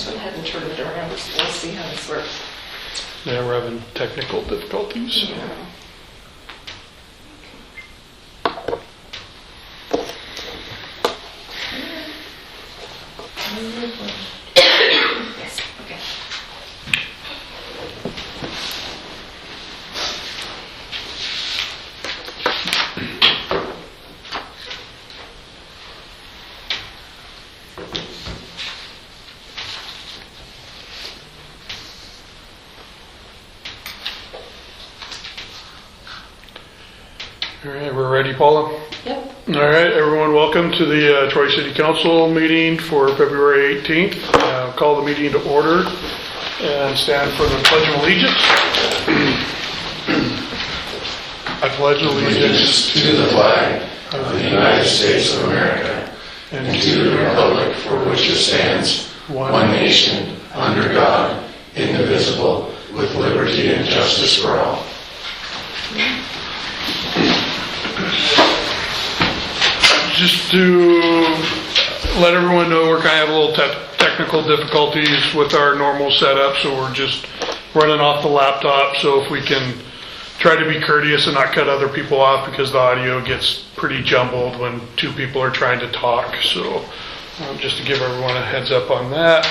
just went ahead and turned it around. We'll see how this works. Yeah, we're having technical difficulties. Yeah. Yes, okay. All right, we're ready, Paula? Yep. All right, everyone, welcome to the Troy City Council meeting for February 18th. I'll call the meeting to order and stand for the Pledge of Allegiance. I pledge allegiance to the flag of the United States of America and to the republic for which it stands, one nation, under God, indivisible, with liberty and justice for all. Just to let everyone know, we're kind of having a little technical difficulties with our normal setup, so we're just running off the laptop. So if we can try to be courteous and not cut other people off, because the audio gets pretty jumbled when two people are trying to talk. So just to give everyone a heads up on that.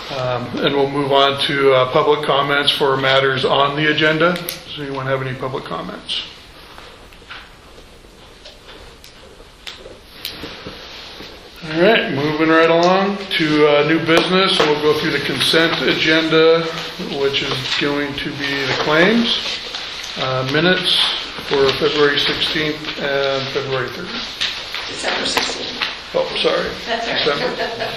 And we'll move on to public comments for matters on the agenda. Does anyone have any public comments? All right, moving right along to new business. We'll go through the consent agenda, which is going to be the claims, minutes for February 16th and February 30th. December 16th. Oh, sorry. That's all right. December.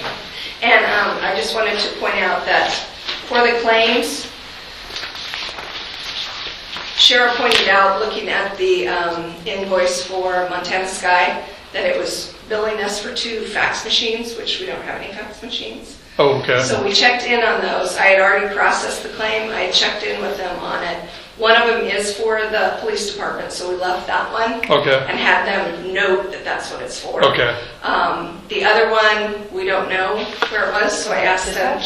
And I just wanted to point out that for the claims, Cheryl pointed out, looking at the invoice for Montana Sky, that it was billing us for 2 fax machines, which we don't have any fax machines. Oh, okay. So we checked in on those. I had already processed the claim. I had checked in with them on it. One of them is for the police department, so we left that one. Okay. And had them note that that's what it's for. Okay. The other one, we don't know where it was, so I asked them.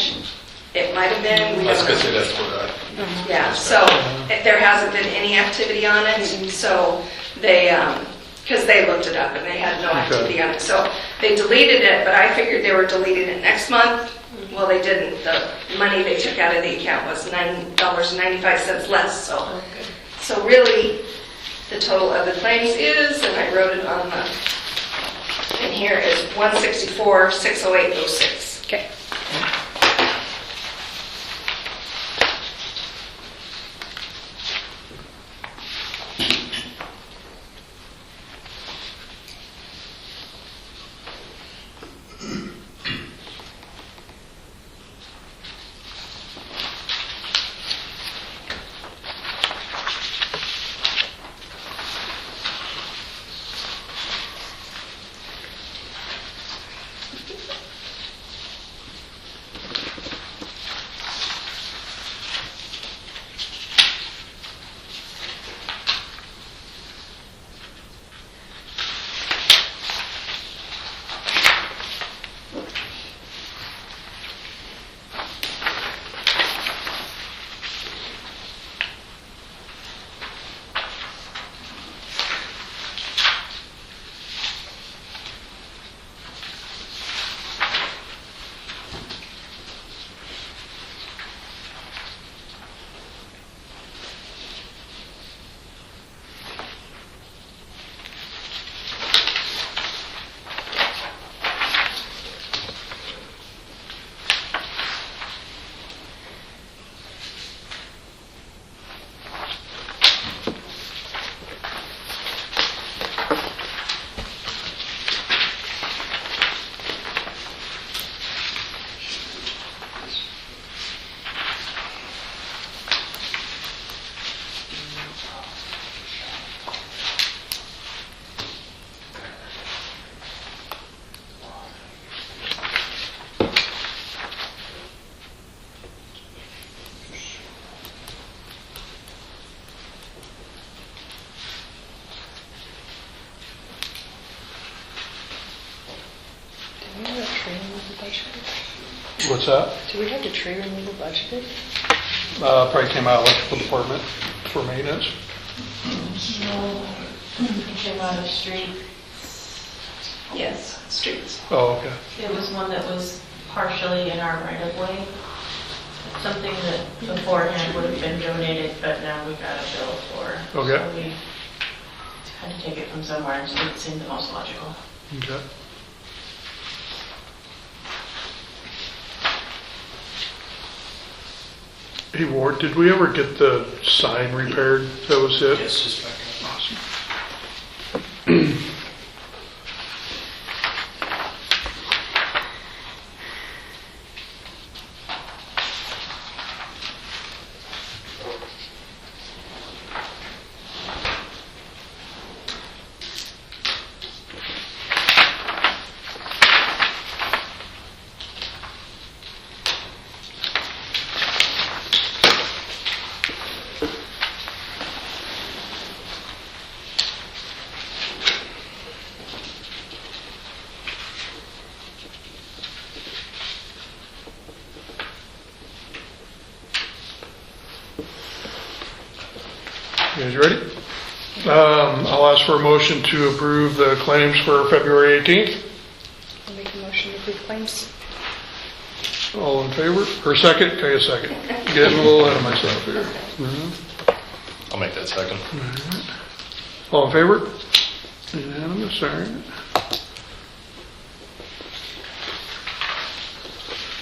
It might have been. We don't know. That's what I... Yeah, so there hasn't been any activity on it, so they, because they looked it up and they had no activity on it. So they deleted it, but I figured they were deleting it next month. Well, they didn't. The money they took out of the account was $9.95 less. So really, the total of the claims is, and I wrote it on the, in here, is $164,608.06. Okay. Did we have a training with the budget? What's that? Do we have the tree removal budgeted? Probably came out of electrical department for maintenance. No, it came out of street. Yes, streets. Oh, okay. It was one that was partially in our right of way. Something that beforehand would have been donated, but now we got a bill for. Okay. So we had to take it from somewhere, so it seemed the most logical. Okay. Hey Ward, did we ever get the sign repaired that was hit? Yes, just back up. Awesome. You guys ready? I'll ask for a motion to approve the claims for February 18th. I'll make a motion to approve claims. All in favor? Or second? Okay, a second. Getting a little ahead of myself here. I'll make that second. All in favor? Unanimous, all right.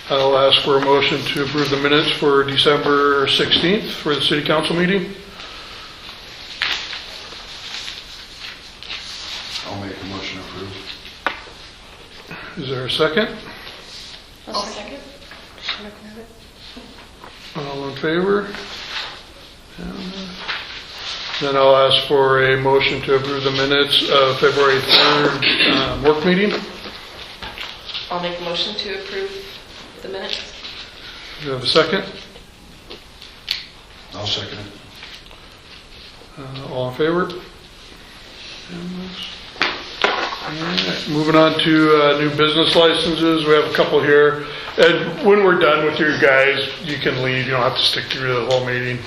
I'll ask for a motion to approve the minutes for December 16th for the city council meeting. I'll make a motion to approve. Is there a second? I'll second. All in favor? Then I'll ask for a motion to approve the minutes of February 3rd work meeting. I'll make a motion to approve the minutes. Do you have a second? I'll second it. All in favor? Alright, moving on to new business licenses. We have a couple here. And when we're done with you guys, you can leave. You don't have to stick through the whole meeting.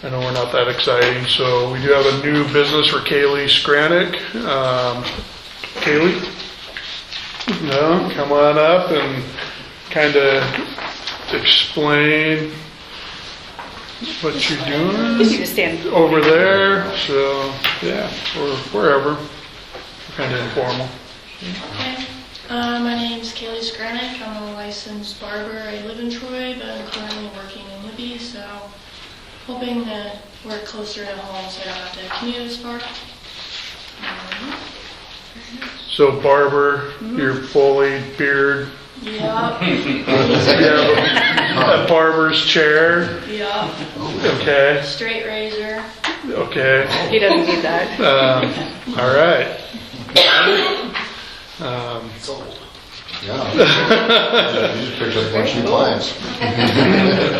I know we're not that exciting. So we do have a new business for Kaylee Skranick. Kaylee? No, come on up and kind of explain what you're doing. You just stand. Over there, so, yeah, or wherever. Kind of informal. Okay. My name's Kaylee Skranick. I'm a licensed barber. I live in Troy, but I'm currently working in Libby, so hoping to work closer to home so I don't have to commute as far. So barber, you're fully beard, Yup. you have a barber's chair, Yup. okay, Straight razor. okay, He doesn't need that. all right. Yeah. You just picked up a bunch of new clients.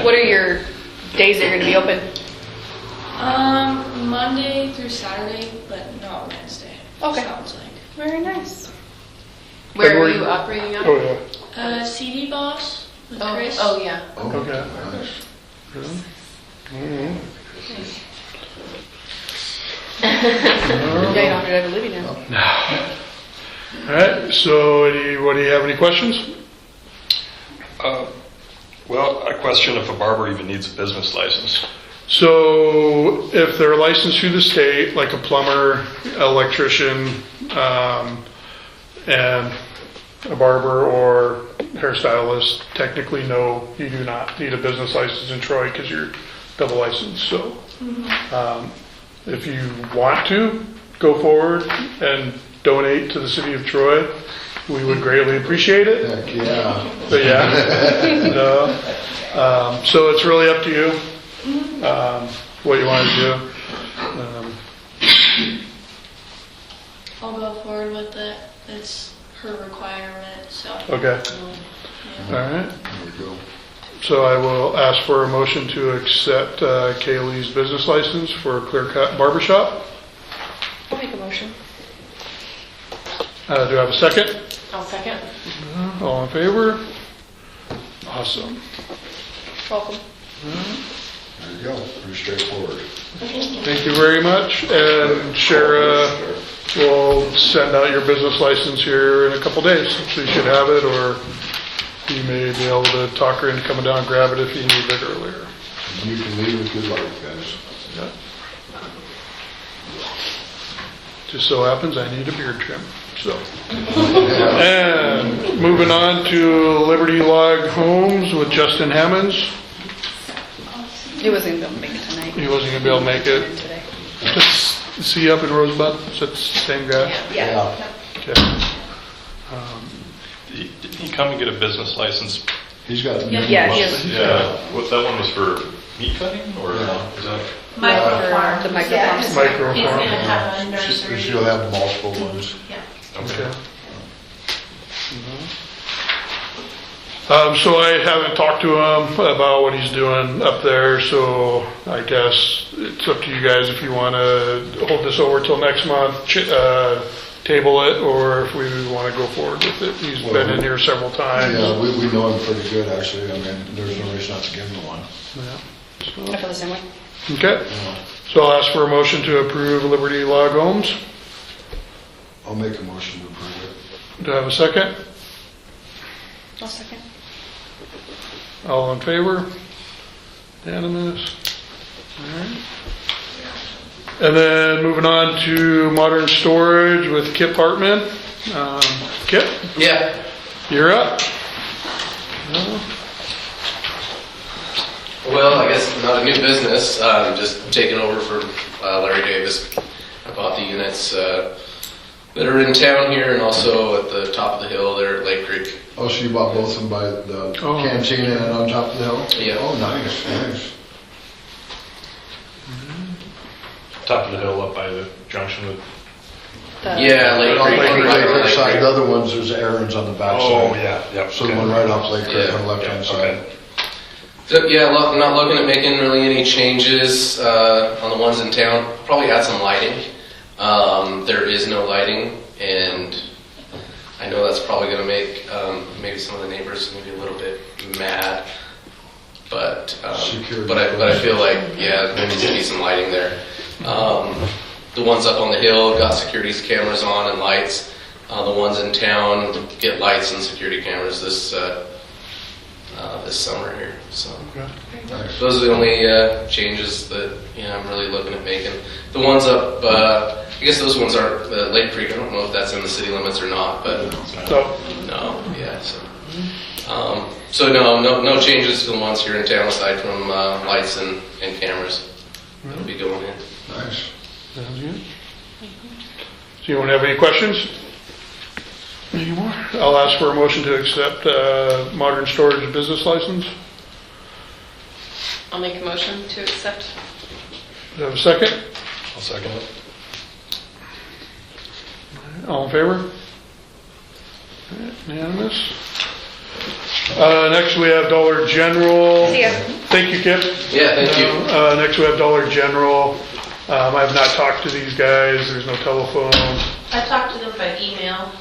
What are your days that you're going to be open? Monday through Saturday, but not Wednesday. Okay. Sounds like. Very nice. Where February- are you operating out? Oh, yeah, CD Boss with Oh, Chris. oh, yeah. okay. Nice. Mhm. Yeah, you don't have to have a living now. All right, so anybody have any questions? Well, a question if a barber even needs a business license. So if they're licensed through the state, like a plumber, electrician, and a barber or hairstylist, technically no, you do not need a business license in Troy because you're double licensed. So if you want to go forward and donate to the city of Troy, we would greatly appreciate it. Heck, yeah. But yeah, no. So it's really up to you what you want to do. I'll go forward with it. It's her requirement, so. Okay, Yeah. all right. There we go. So I will ask for a motion to accept Kaylee's business license for Clear Cut Barbershop. I'll make a motion. Do I have a second? I'll second. All in favor? Awesome. Welcome. There you go, pretty straightforward. Thank you very much. And Shara will send out your business license here in a couple days. So you should have it, or you may be able to talk her into coming down and grab it if you need it earlier. You can leave with good luck, guys. Yeah. Just so happens I need a beard trim, so. And moving on to Liberty Log Homes with Justin Hammonds. He wasn't able to make it tonight. He wasn't gonna be able to make it. Today. Is he up in Rosebud? Is that the same guy? Yeah. Okay. Didn't he come and get a business license? He's got. Yeah, he has. Yeah, what, that one was for meat cutting, or Yeah. is that? Micro farm. The micro Yeah. farms. Micro He's gonna farm. have a nursery. She'll have multiple ones. Yeah. Okay. So I haven't talked to him about what he's doing up there, so I guess it's up to you guys if you want to hold this over till next month, table it, or if we want to go forward with it. He's been in here several times. Yeah, we know him pretty good, actually. I mean, there's no reason not to give him one. Yeah. I feel the same way. Okay, so I'll ask for a motion to approve Liberty Log Homes. I'll make a motion to approve it. Do I have a second? I'll second. All in favor? Unanimous? All right. And then moving on to Modern Storage with Kip Hartman. Kip, Yeah, you're up. well, I guess not a new business, just taking over for Larry Davis. I bought the units that are in town here and also at the top of the hill there at Lake Creek. Oh, so you bought both of them by the Oh. canteen and on top of the hill? Yeah. Oh, nice, nice. Top of the hill up by the junction with. Yeah, Lake On Creek. the right right on hand Lake side, Creek. the other ones, there's errands on the back side. Oh, yeah, yeah. So the one right off Lake Creek Yeah. on the left hand side. Okay. So, yeah, not looking at making really any changes on the ones in town. Probably add some lighting. There is no lighting, and I know that's probably going to make maybe some of the neighbors maybe a little bit mad. But Security. but I feel like there needs to be some lighting there. The ones up on the hill got security cameras on and lights. The ones in town get lights and security cameras this summer here. So Nice. those are the only changes that I'm really looking at making. The ones up, I guess those ones aren't Lake Creek. I don't know if that's in the city limits or not, but So, no, yeah. So no changes to the ones here in town aside from lights and cameras that'll be going in. Nice. sounds good. So you won't have any questions? Anymore? I'll ask for a motion to accept Modern Storage business license. I'll make a motion to accept. Do I have a second? I'll second it. All in favor? Unanimous. Next we have Dollar General. See ya. Thank you, Kip. Yeah, thank you. Next we have Dollar General. I have not talked to these guys. There's no telephone. I talked to them by email.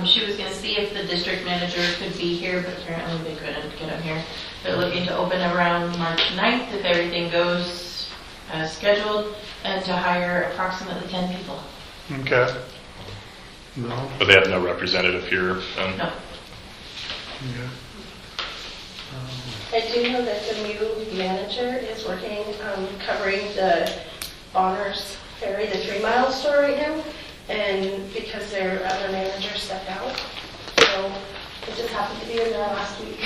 She was going to see if the district manager could be here, but apparently they couldn't get him here. They're looking to open around March 9th if everything goes as scheduled, and to hire approximately 10 people. Okay. No. But they have no representative here. No. Okay. I do know that the new manager is working, covering the Bonners Ferry, the 3 Mile store right now, and because their other manager stepped out, so it just happened to be in there last week.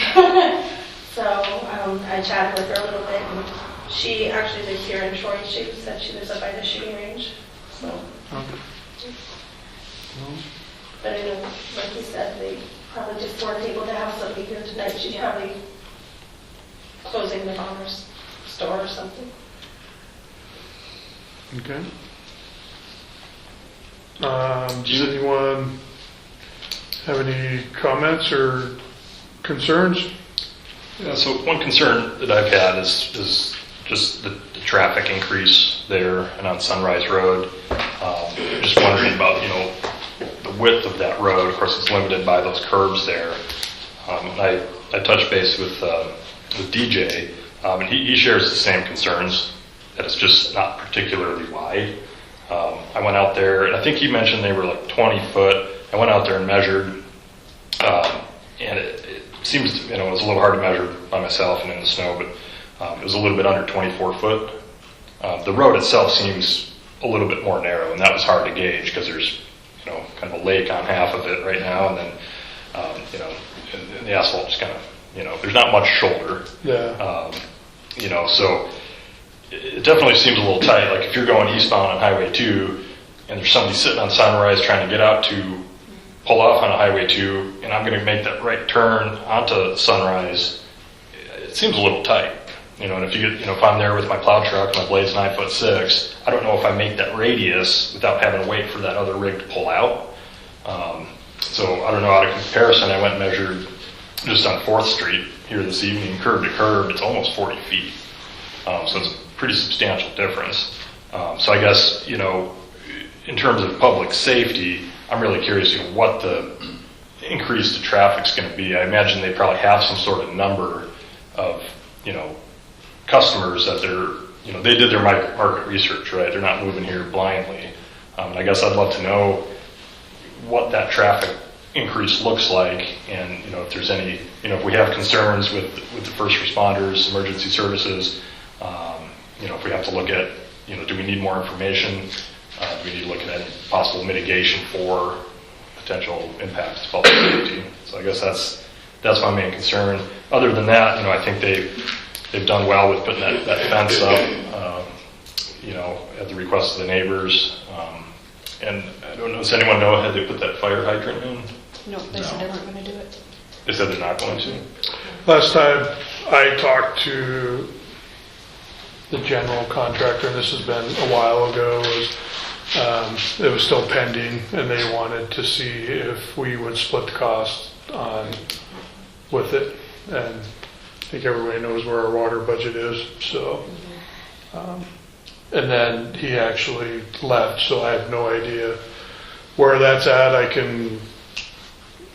So I chatted with her a little bit, and she actually lives here in Troy. She said she lives up by the shooting range, so. Okay. But I know, like you said, they probably just weren't able to have somebody here tonight. She's probably closing the Bonners store or something. Okay. Does anyone have any comments or concerns? Yeah, so one concern that I've had is just the traffic increase there and on Sunrise Road. Just wondering about, the width of that road. Of course, it's limited by those curbs there. And I touched base with DJ, and he shares the same concerns, that it's just not particularly wide. I went out there, and I think he mentioned they were like 20 foot. I went out there and measured, and it seems, it was a little hard to measure by myself and in the snow, but it was a little bit under 24 foot. The road itself seems a little bit more narrow, and that was hard to gauge because there's, kind of a lake on half of it right now, and then, and the asphalt just kind of, there's not much shoulder. Yeah. So it definitely seems a little tight. Like if you're going eastbound on Highway 2 and there's somebody sitting on Sunrise trying to get out to pull off on a Highway 2, and I'm going to make that right turn onto Sunrise, it seems a little tight. And if if I'm there with my plow truck, my blade's 9'6", I don't know if I make that radius without having to wait for that other rig to pull out. So I don't know, out of comparison, I went and measured just on 4th Street here this evening, curb to curb, it's almost 40 feet. So it's a pretty substantial difference. So I guess, in terms of public safety, I'm really curious what the increase to traffic's going to be. I imagine they probably have some sort of number of, customers that they did their market research, right? They're not moving here blindly. And I guess I'd love to know what that traffic increase looks like, and if there's any, if we have concerns with the first responders, emergency services, if we have to look at, do we need more information? Do we need to look at any possible mitigation for potential impacts to public safety? So I guess that's my main concern. Other than that, I think they've done well with putting that fence up, at the request of the neighbors. And I don't know, does anyone know, had they put that fire hydrant in? No, they said they weren't going to do it. They said they're not going to? Last time I talked to the general contractor, and this has been a while ago, it was still pending, and they wanted to see if we would split the cost with it. And I think everybody knows where our water budget is, so. And then he actually left, so I have no idea where that's at. I can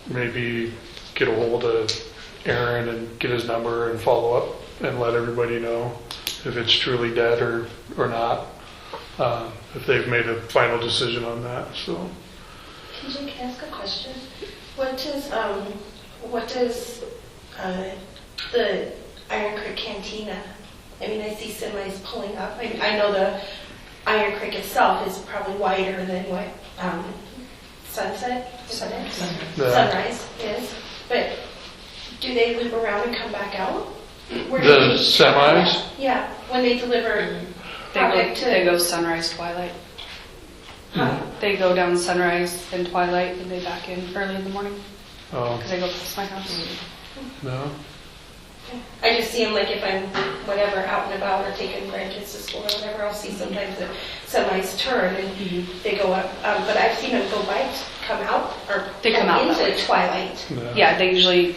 maybe get a hold of Aaron and get his number and follow up and let everybody know if it's truly dead or not, if they've made a final decision on that, so. TJ, can I ask a question? What does the Iron Creek Cantina, I mean, I see semis pulling up. I know the Iron Creek itself is probably wider than what Sunset, is that it? Yeah. Sunrise is. But do they loop around and come back out? Where do The they- semis? Yeah, when they deliver product to... They go sunrise, twilight. Huh? They go down sunrise and twilight, and they back in early in the morning Oh, because they go past my house. no. I just see them like if I'm whatever out and about or taking grandkids to school or whatever, I'll see sometimes the semis turn and they go up. But I've seen them go by, come out or They come out that way. into twilight. Yeah, they usually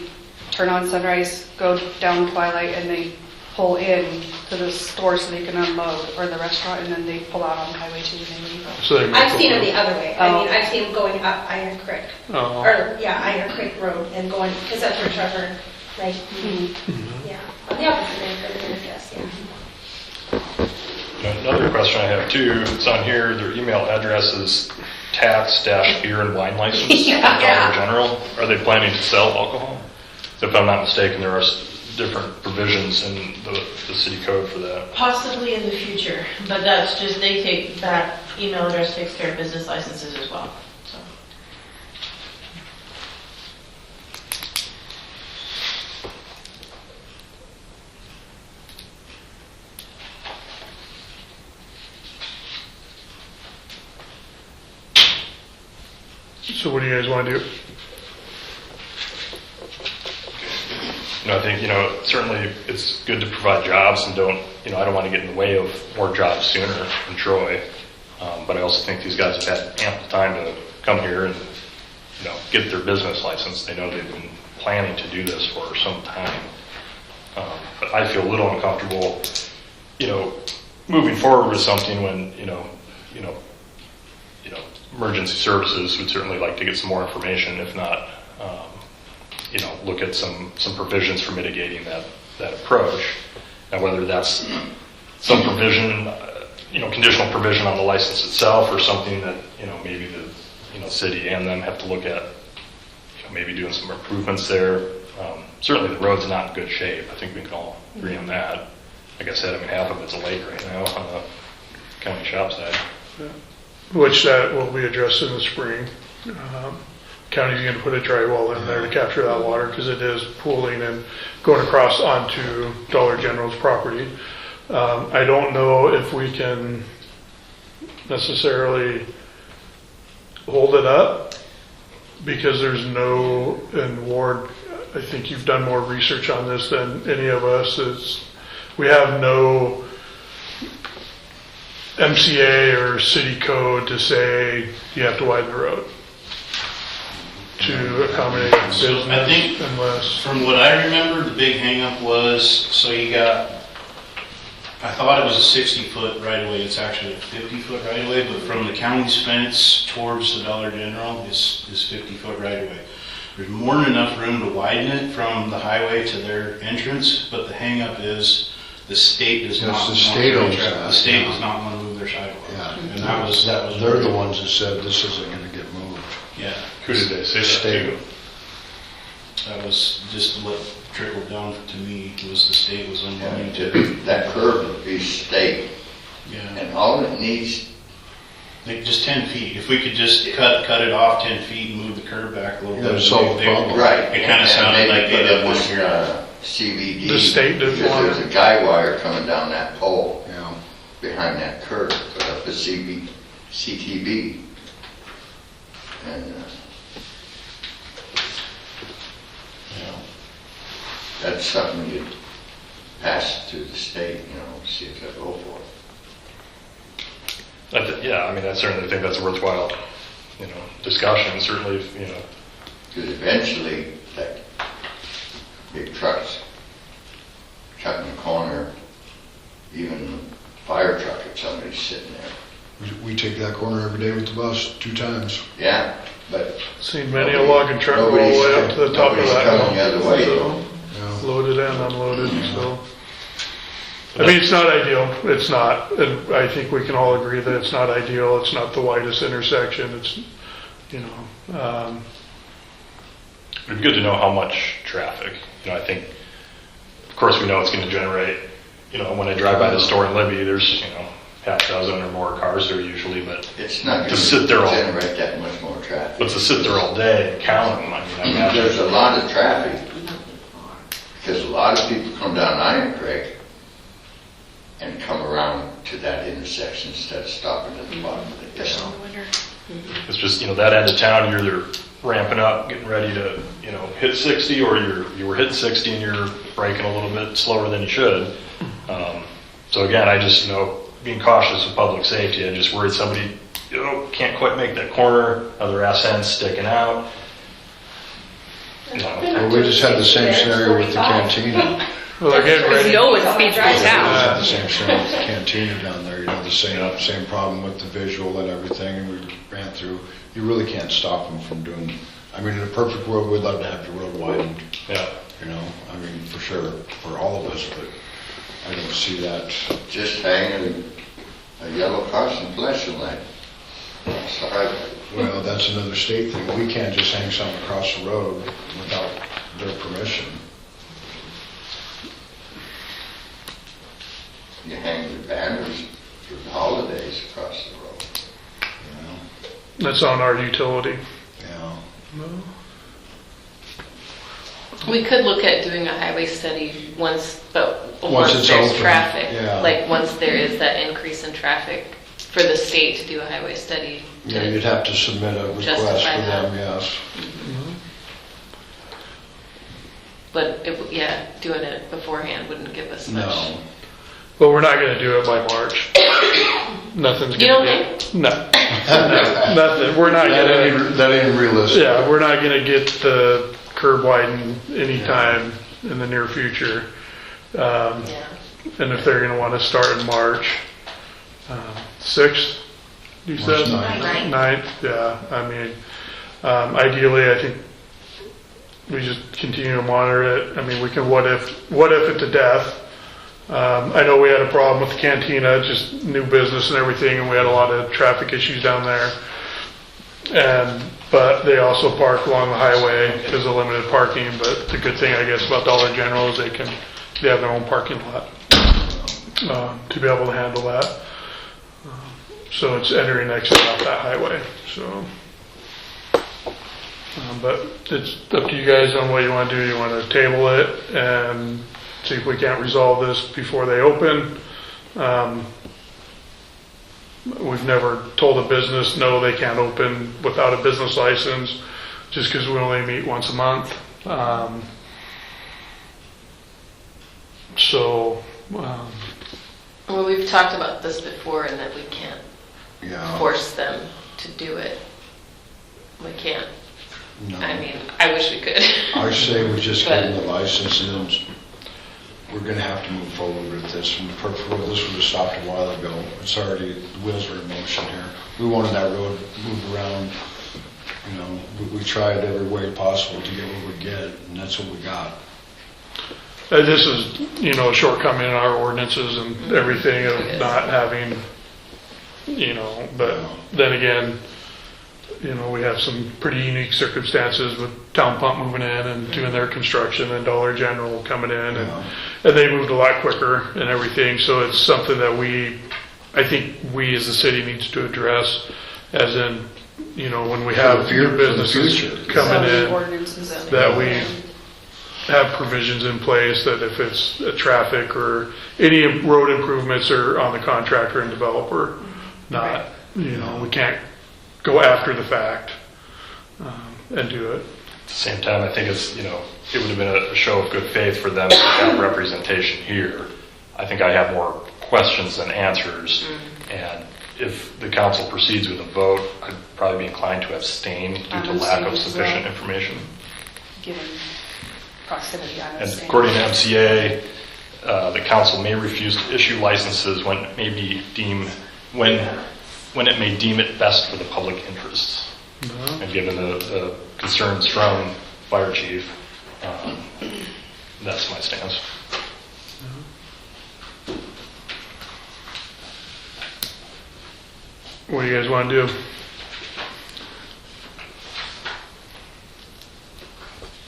turn on sunrise, go down twilight, and they pull in to the store so they can unload, or the restaurant, and then they pull out on Highway 2 and they leave. So they I've seen them the other way. I Oh. mean, I've seen them going up Iron Creek. Oh. Or, yeah, Iron Creek Road and going, because that's where Trevor, like, yeah, on the opposite end of the guess, yeah. Another question I have too, it's on here, their email address is tax-beer and wine license for Dollar General. Are they planning to sell alcohol? If I'm not mistaken, there are different provisions in the city code for that. Possibly in the future, but that's just, that email address takes care of business licenses as well, so. So what do you guys want to do? I think, certainly it's good to provide jobs and I don't want to get in the way of more jobs sooner in Troy. But I also think these guys have had ample time to come here and, get their business license. They know they've been planning to do this for some time. But I feel a little uncomfortable, moving forward with something when, emergency services would certainly like to get some more information, if not, look at some provisions for mitigating that approach. Now, whether that's some provision, conditional provision on the license itself, or something that, maybe the city and them have to look at, maybe doing some improvements there. Certainly the road's not in good shape. I think we can all agree on that. Like I said, half of it's a lake right now on the county shop side. Which that will be addressed in the spring. County's going to put a dry well in there to capture that water because it is pooling and going across onto Dollar General's property. I don't know if we can necessarily hold it up because there's no, and Ward, I think you've done more research on this than any of us. We have no MCA or city code to say you have to widen the road to accommodate business I think unless. From what I remember, the big hangup was, so you got, I thought it was a 60-foot right-of-way, it's actually a 50-foot right-of-way, but from the county's fence towards the Dollar General is 50-foot right-of-way. There's more than enough room to widen it from the highway to their entrance, but the hangup is the state does not. the state owns that. The state does not want to move their sidewalk. Yeah. And that was. They're the ones that said this isn't going to get moved. Yeah. Who did they say that State. to? That was just what trickled down to me, was the state was unwilling to. That curve would be state, Yeah. and all it needs, Like just 10 feet. If we could just cut it off 10 feet and move the curb back a little Yeah, bit. solve the problem. right. It kind of sounded like they didn't want to hear it. CBD. The state didn't because want there's a guy wire coming down that pole Yeah. behind that curve, put up a CTB. And, that's something you'd pass to the state, see if they'll go for it. Yeah, I certainly think that's a worthwhile, discussion. Certainly, Because eventually, that big trucks cutting the corner, even the fire truck, if somebody's sitting there. We take that corner every day with the bus 2 times. Yeah, but Seen many a logging truck roll all the way up to the top of nobody's that. coming the other way. So, Yeah. loaded and unloaded, so. It's not ideal. It's not. And I think we can all agree that it's not ideal. It's not the widest intersection. It's, it'd be good to know how much traffic. I think, of course, we know it's going to generate, when I drive by the store in Libby, there's, half dozen or more cars there usually, but It's not To sit there going all- to generate that much more traffic. to sit there all day and count them, I imagine. There's a lot of traffic, because a lot of people come down Iron Creek and come around to that intersection instead of stopping at the bottom of the hill. It's just, that end of town, you're either ramping up, getting ready to, hit 60, or you were hitting 60 and you're braking a little bit slower than you should. So again, I just, being cautious of public safety, I just worried somebody, can't quite make that corner, other ass ends sticking out. Well, we just had the same scenario with the cantina. well, they're getting ready. No, it speeds right We down. had the same scenario with the cantina down there, the same problem with the visual and everything, and we ran through. You really can't stop them from doing, in a perfect world, we'd love to have the road widened, Yeah. for sure, for all of us, but I don't see that. Just hanging a yellow caution flashing light. That's the highway. Well, that's another state thing. We can't just hang something across the road without their permission. You hang the banners for the holidays across the road. That's on our utility. Yeah. We could look at doing a highway study once Once it's there's open, traffic. yeah. Like once there is that increase in traffic, for the state to do a highway study. Yeah, you'd have to submit a request Justify for that. them, yes. But doing it beforehand wouldn't give us much. No. But we're not going to do it by March. Nothing's You going don't to No. Nothing. We're not going to. That ain't realistic. Yeah, we're not going to get the curb widened anytime in the near future. Yeah. And if they're going to want to start in March 6th, you said? March 9th. 9th, yeah. Ideally, I think, we just continue to monitor it. I mean, we can what if it to death. I know we had a problem with the cantina, just new business and everything, and we had a lot of traffic issues down there. But they also park along the highway because of limited parking. But the good thing, I guess, about Dollar General is they have their own parking lot to be able to handle that. So it's entering and exit off that highway. So, but it's up to you guys on what you want to do. You want to table it and see if we can't resolve this before they open. We've never told a business, no, they can't open without a business license, just because we only meet once a month. Well, we've talked about this before and that we can't force them to do it. We can't. No. I mean, I wish we could. I say we just give them But- the license, and then we're gonna have to move forward with this. And this would have stopped a while ago. It's already, the wheels are in motion here. We wanted that road moved around, you know, we tried every way possible to get what we get, and that's what we got. This is, a shortcoming in our ordinances and everything of not having, but then again, we have some pretty unique circumstances with Town Pump moving in and doing their construction and Dollar General coming in and they moved a lot quicker and everything. So it's something that I think we as a city needs to address as in, when we have new businesses coming in, that we have provisions in place that if it's a traffic or any road improvements are on the contractor and developer, not, we can't go after the fact and do it. At the same time, I think it's, it would have been a show of good faith for them to have representation here. I think I have more questions than answers. And if the council proceeds with a vote, I'd probably be inclined to abstain due to lack of sufficient information. Given proximity, I And understand. according to MCA, the council may refuse to issue licenses when it may deem it best for the public interests. And given the concerns from fire chief, that's my stance. What do you guys want to do?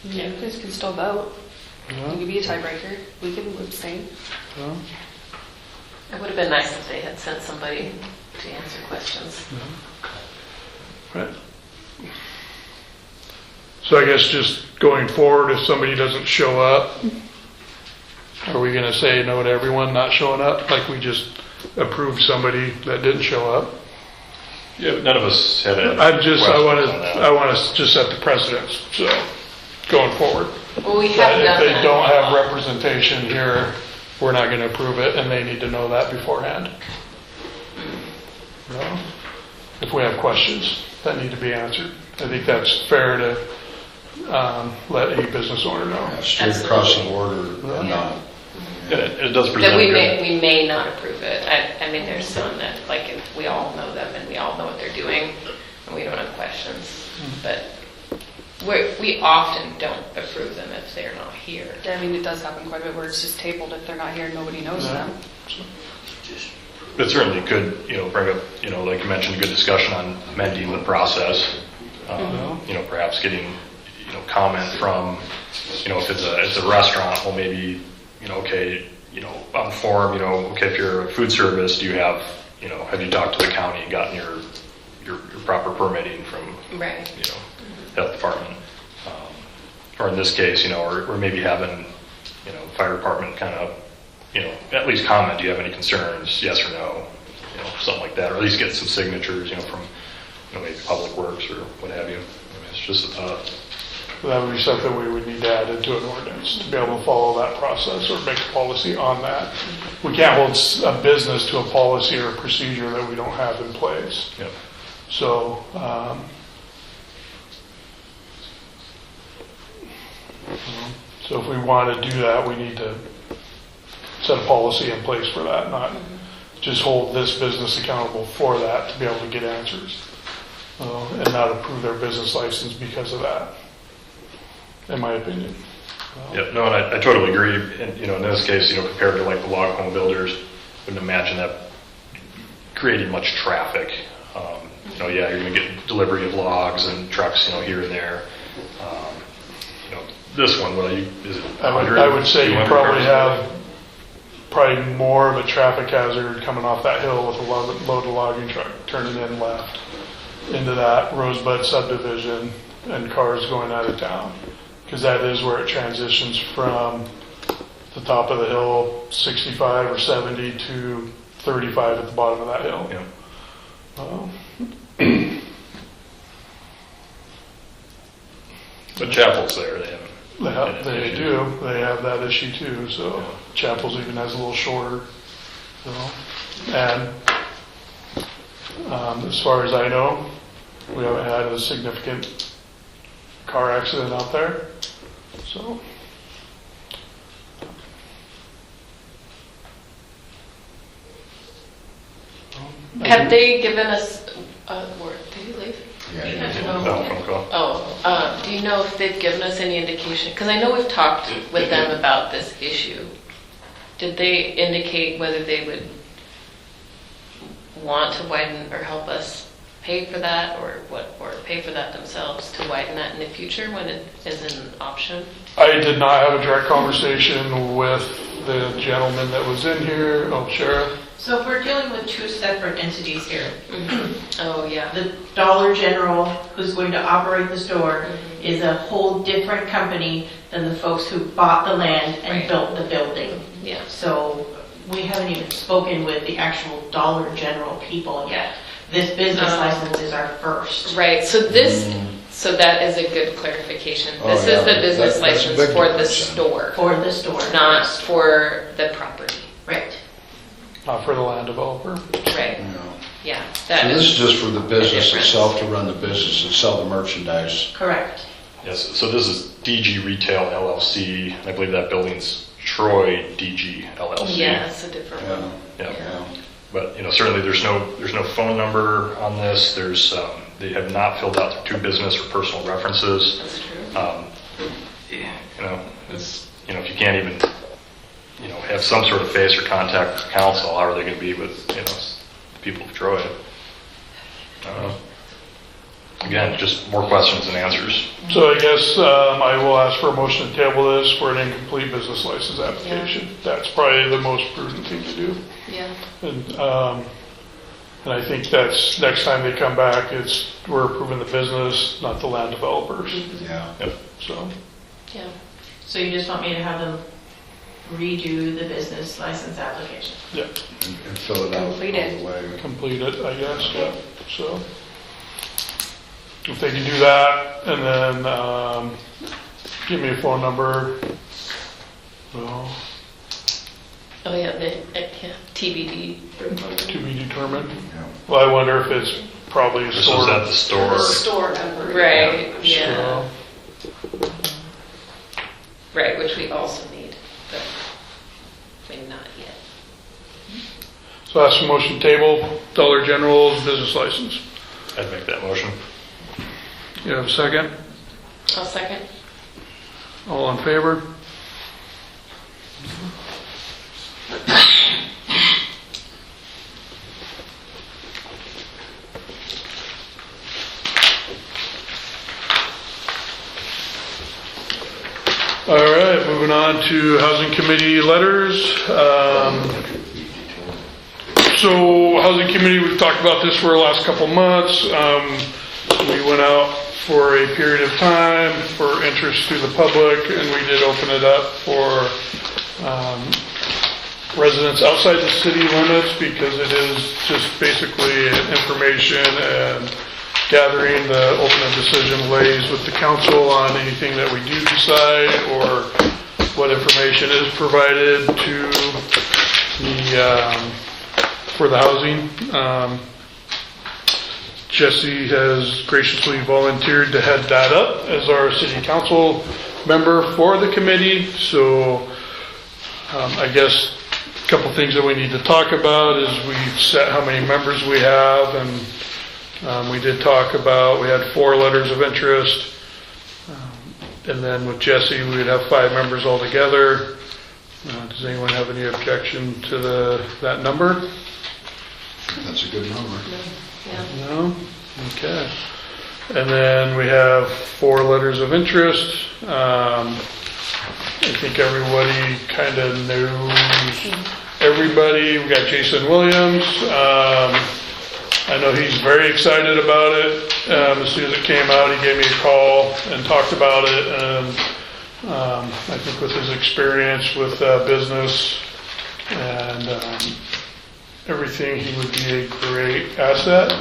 You guys can still vote. You can be a tiebreaker. We can abstain. It would have been nice if they had sent somebody to answer questions. Right. So I guess just going forward, if somebody doesn't show up, are we going to say no to everyone not showing up? Like we just approved somebody that didn't show up? Yeah, but none of us had any I questions on that. want to just set the precedence. So going forward, Well, we have that if done they that. don't have representation here, we're not going to approve it, and they need to know that beforehand. No? If we have questions that need to be answered, I think that's fair to let any business owner know. Straight across the border or not. And it does That present we a may, good, we may not approve it. I mean, there's some that, like, if we all know them and we all know what they're doing, and we don't have questions. But we often don't approve them if they're not here. I mean, it does happen quite a bit where it's just tabled. If they're not here, nobody knows them. but certainly could, bring up, like you mentioned, a good discussion on amending the process. Perhaps getting, comment from, if it's a restaurant, well, maybe, okay, on the form, okay, if you're a food service, do you have, have you talked to the county and gotten your proper permitting from, Right. health department? Or in this case, or maybe having, fire department kind of, at least comment, do you have any concerns, yes or no? Something like that, or at least get some signatures, from, maybe Public Works or what have you. I mean, it's just a thought. That would be something we would need to add into an ordinance to be able to follow that process or make a policy on that. We can't hold a business to a policy or a procedure that we don't have in place. Yep. So, so if we want to do that, we need to set a policy in place for that, not just hold this business accountable for that to be able to get answers, and not approve their business license because of that. in my opinion. Yeah, no, and I totally agree. And, in this case, compared to like the log home builders, wouldn't imagine that creating much traffic. Yeah, you're going to get delivery of logs and trucks, here and there. This one, is it 100? I would say you 200 probably cars? have more of a traffic hazard coming off that hill with a load of logging truck turning in left into that Rosebud subdivision and cars going out of town. Because that is where it transitions from the top of the hill, 65 or 70 to 35 at the bottom of that hill. Yeah. But Chapel's there, they haven't. They do. They have that issue too. So Chapels even has a little shorter. And as far as I know, we haven't had a significant car accident out there. So. Have they given us a word? Did you leave? No, phone call. Do you know if they've given us any indication? Because I know we've talked with them about this issue. Did they indicate whether they would want to widen or help us pay for that, or pay for that themselves to widen that in the future when it is an option? I did not have a direct conversation with the gentleman that was in here. Oh, Sheriff. So if we're dealing with two separate entities here, Oh, yeah. the Dollar General, who's going to operate the store, is a whole different company than the folks who bought the land and Right. built the building. Yeah. So we haven't even spoken with the actual Dollar General people yet. This business license is our first. Right, so that is a good clarification. Oh, This yeah. is the business That's a license big for the difference, yeah. store, For the store. not for the property. Right. Not for the land developer. Right, You know. yeah. So That this is is just for the business difference. itself, to run the business and sell the merchandise. Correct. Yes, so this is DG Retail LLC. I believe that building's Troy DG LLC. Yeah, it's a different Yeah, one. Yeah. yeah. But, certainly there's no phone number on this. They have not filled out their two business or personal references. That's true. If you can't even, have some sort of face or contact with council, how are they going to be with, the people of Troy? I don't know. Again, just more questions than answers. So I guess I will ask for a motion to table this for an incomplete business license application. That's probably the most prudent thing to do. Yeah. And I think that's, next time they come back, we're approving the business, not the land developers. Yeah. So, Yeah. So you just want me to have them redo the business license application? yeah, And fill it out all Complete it. the way. complete it, I guess, yeah. So, if they can do that, and then give me a phone number. Well, Oh, yeah, TBD. to be determined. Yeah. Well, I wonder if it's probably a This store. was at the store. Store number. Right, yeah. So, Right, which we also need, but maybe not yet. So that's a motion table, Dollar General's business license. I'd make that motion. You have a second? I'll second. All in favor? All right, moving on to Housing Committee letters. So Housing Committee, we've talked about this for the last couple months. We went out for a period of time for interest to the public, and we did open it up for residents outside the city limits, because it is just basically information and gathering. The ultimate decision lays with the council on anything that we do decide, or what information is provided to for the housing. Jesse has graciously volunteered to head that up as our city council member for the committee. So I guess a couple things that we need to talk about is we've set how many members we have, and we did talk about, we had 4 letters of interest. And then with Jesse, we would have 5 members altogether. Does anyone have any objection to that number? That's a good number. No? Okay. And then we have 4 letters of interest. I think everybody kind of knows everybody. We got Jason Williams. I know he's very excited about it. As soon as it came out, he gave me a call and talked about it. And I think with his experience with business and everything, he would be a great asset.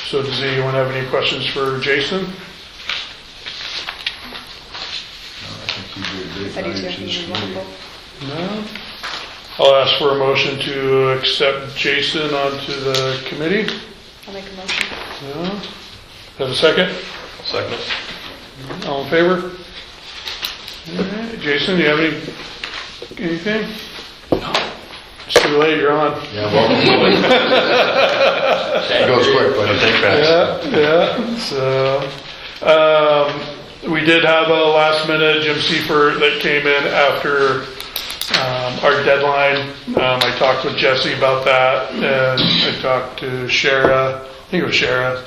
So does anyone have any questions for Jason? I think he'd be a great I do value too. to this He's community. wonderful. No? I'll ask for a motion to accept Jason onto the committee. I'll make a motion. No? Have a second? Second it. All in favor? All right. Jason, do you have anything? No. It's too late, you're on. Yeah, welcome. It goes quick, buddy. Take backs. Yeah. So, we did have a last minute Jim Seifert that came in after our deadline. I talked with Jesse about that, and I talked to Shara. I think it was Shara.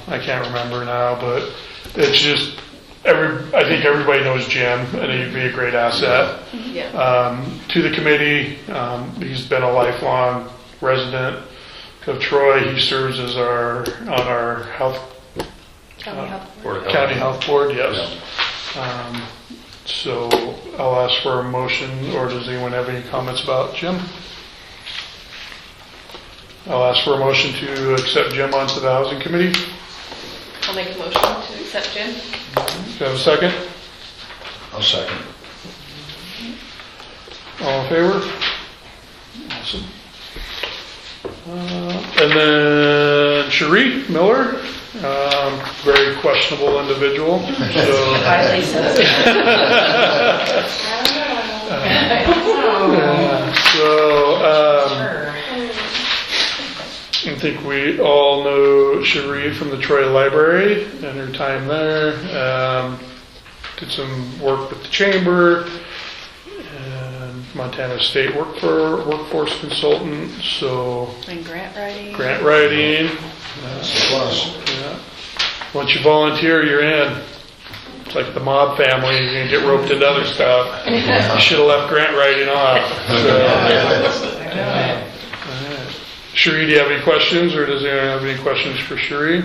I can't remember now, but it's just I think everybody knows Jim, and he'd be a great asset to the committee. He's been a lifelong resident of Troy. He serves as on our county health board. Yes. So I'll ask for a motion, or does anyone have any comments about Jim? I'll ask for a motion to accept Jim onto the housing committee. I'll make a motion to accept Jim. Do you have a second? I'll second. All in favor? Awesome. And then Cherie Miller, very questionable individual. I think we all know Cherie from the Troy Library and her time there. Did some work with the chamber and Montana State workforce consultant. So And grant writing. grant writing. That's a plus. Yeah. Once you volunteer, you're in. It's like the mob family. You're gonna get roped into other stuff. You should have left grant writing off. So, Cherie, do you have any questions, or does anyone have any questions for Cherie?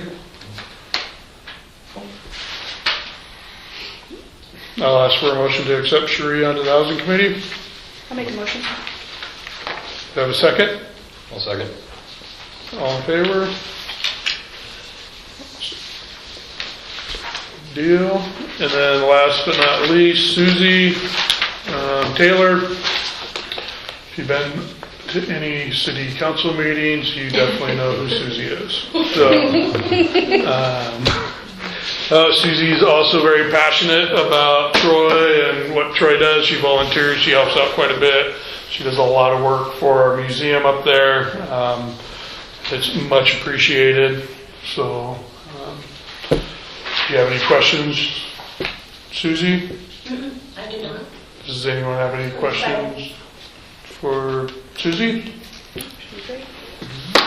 I'll ask for a motion to accept Cherie onto the housing committee. I'll make a motion. Do you have a second? I'll second. All in favor? Deal. And then last but not least, Susie Taylor. If you've been to any city council meetings, you definitely know who Susie is. So, Susie's also very passionate about Troy and what Troy does. She volunteers. She helps out quite a bit. She does a lot of work for our museum up there. It's much appreciated. So, do you have any questions, Susie? I do not. Does anyone have any questions for Susie?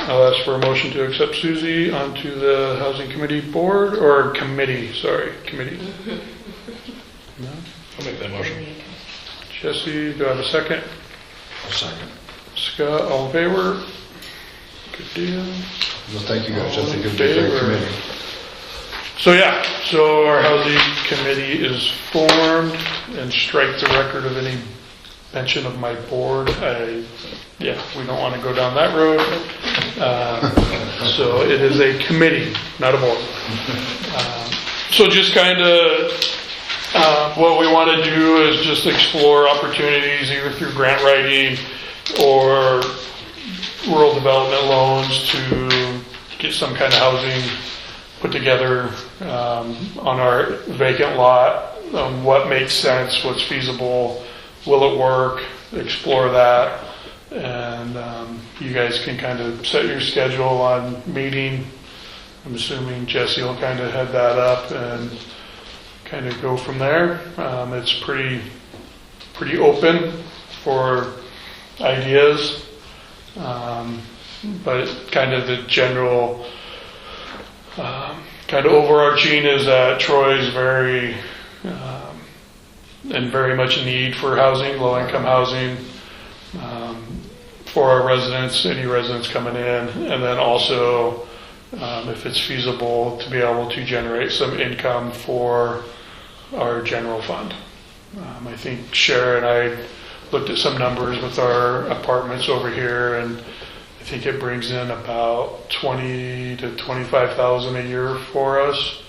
I'll ask for a motion to accept Susie onto the housing committee board, or committee, sorry, committee. No? I'll make that motion. Jesse, do I have a second? I'll second. Scott, all in favor? Good deal. Well, thank you guys. I think it'd be a great Favor. committee. So yeah, so our housing committee is formed, and strike the record of any mention of my board. We don't want to go down that road. So it is a committee, not a board. So just kind of what we want to do is just explore opportunities either through grant writing or rural development loans to get some kind of housing put together on our vacant lot. What makes sense, what's feasible, will it work, explore that, and you guys can kind of set your schedule on meeting I'm assuming Jesse will kind of head that up and kind of go from there. It's pretty open for ideas, but kind of the general kind of overarching is that Troy is very in very much need for housing, low-income housing for our residents, any residents coming in, and then also if it's feasible to be able to generate some income for our general fund. I think Sharon and I looked at some numbers with our apartments over here, and I think it brings in about 20 to 25,000 a year for us,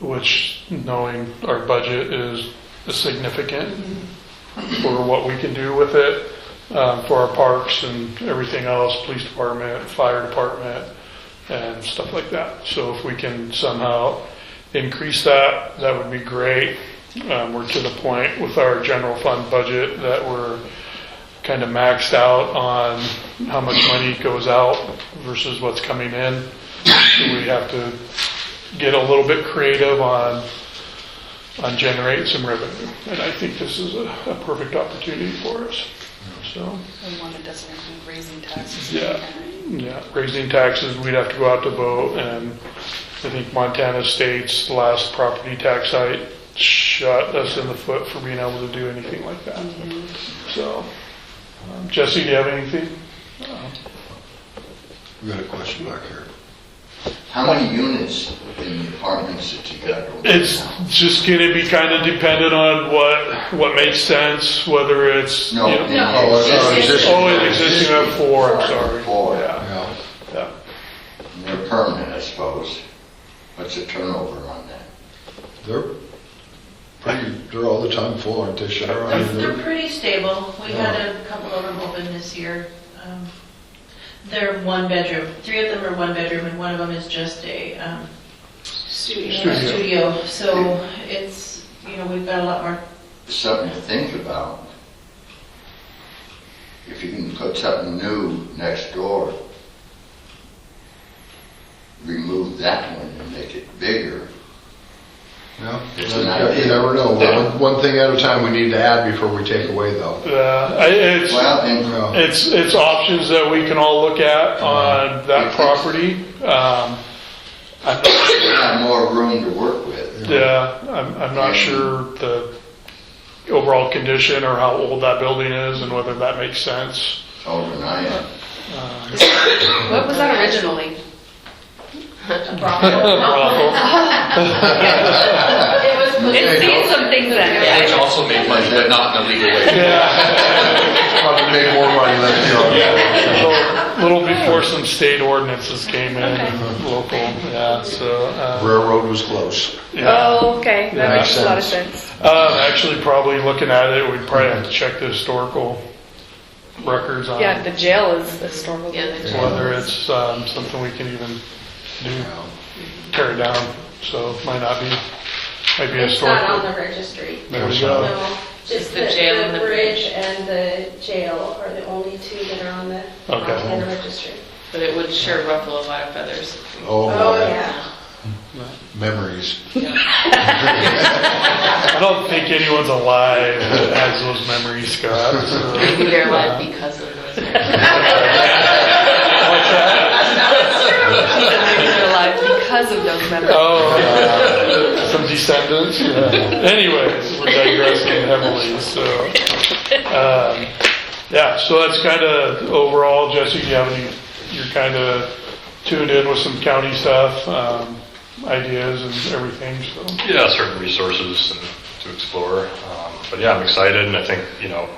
which, knowing our budget, is significant for what we can do with it, for our parks and everything else, police department, fire department, and stuff like that. So if we can somehow increase that, that would be great. We're to the point with our general fund budget that we're kind of maxed out on how much money goes out versus what's coming in. So we have to get a little bit creative on generating some revenue. And I think this is a perfect opportunity for us. So, And one that doesn't include raising taxes. yeah, raising taxes, we'd have to go out to vote, and I think Montana State's last property tax hike shot us in the foot for being able to do anything like that. So, Jesse, do you have anything? We got a question back here. How many units in the apartments that you got? over It's now? just going to be kind of dependent on what makes sense, whether it's, No, you know, in Oh, it's our existing- in existing of four, I'm sorry. Four. Yeah, Yeah. yeah. And they're permanent, I suppose. What's the turnover on that? They're all the time full, aren't they, Sharon? I mean, They're pretty stable. We Yeah. had a couple of them open this year. They're one bedroom. 3 of them are one bedroom, and one of them is just a studio. So it's, we've got a lot more. Something to think about. If you can put something new next door, remove that one and make it bigger. Yeah, It's an you idea. never know. One thing at a time we need to add before we take away, though. It's, Well, and Yeah. it's options that we can all look at on that property. I'm not you have more room to work with. I'm not sure the overall condition or how old that building is and whether that makes sense. Older than I am. What was that originally? Brothel. It's seen some things then. Which also made money, but not in a legal way. Yeah. Probably make more money, let's be honest. Little before some state ordinances came in, local, yeah, so. Railroad was close. Yeah. Oh, okay, that Makes makes a lot of sense. Actually, probably looking at it, we'd probably have to check the historical records on Yeah, the jail is historical. Yeah, the jail. whether it's something we can even do, tear it down, so it might be It's not on historical. the registry. There we go. No, just the jail and the the bridge bridge. and the jail are the only two that are on the Okay. Montana registry. But it would sure ruffle a lot of feathers. Oh, Oh, boy. yeah. Memories. I don't think anyone's alive that has those memories, Scott. So. Maybe they're alive because of those. What's that? Maybe they're alive because of those memories. Oh, some descendants. Yeah. Anyways, we're digressing heavily. So, yeah. So that's kind of overall. Jesse, do you have any? You're kind of tuned in with some county stuff, ideas, and everything. So. Yeah, certain resources and to explore. But yeah, I'm excited, and I think the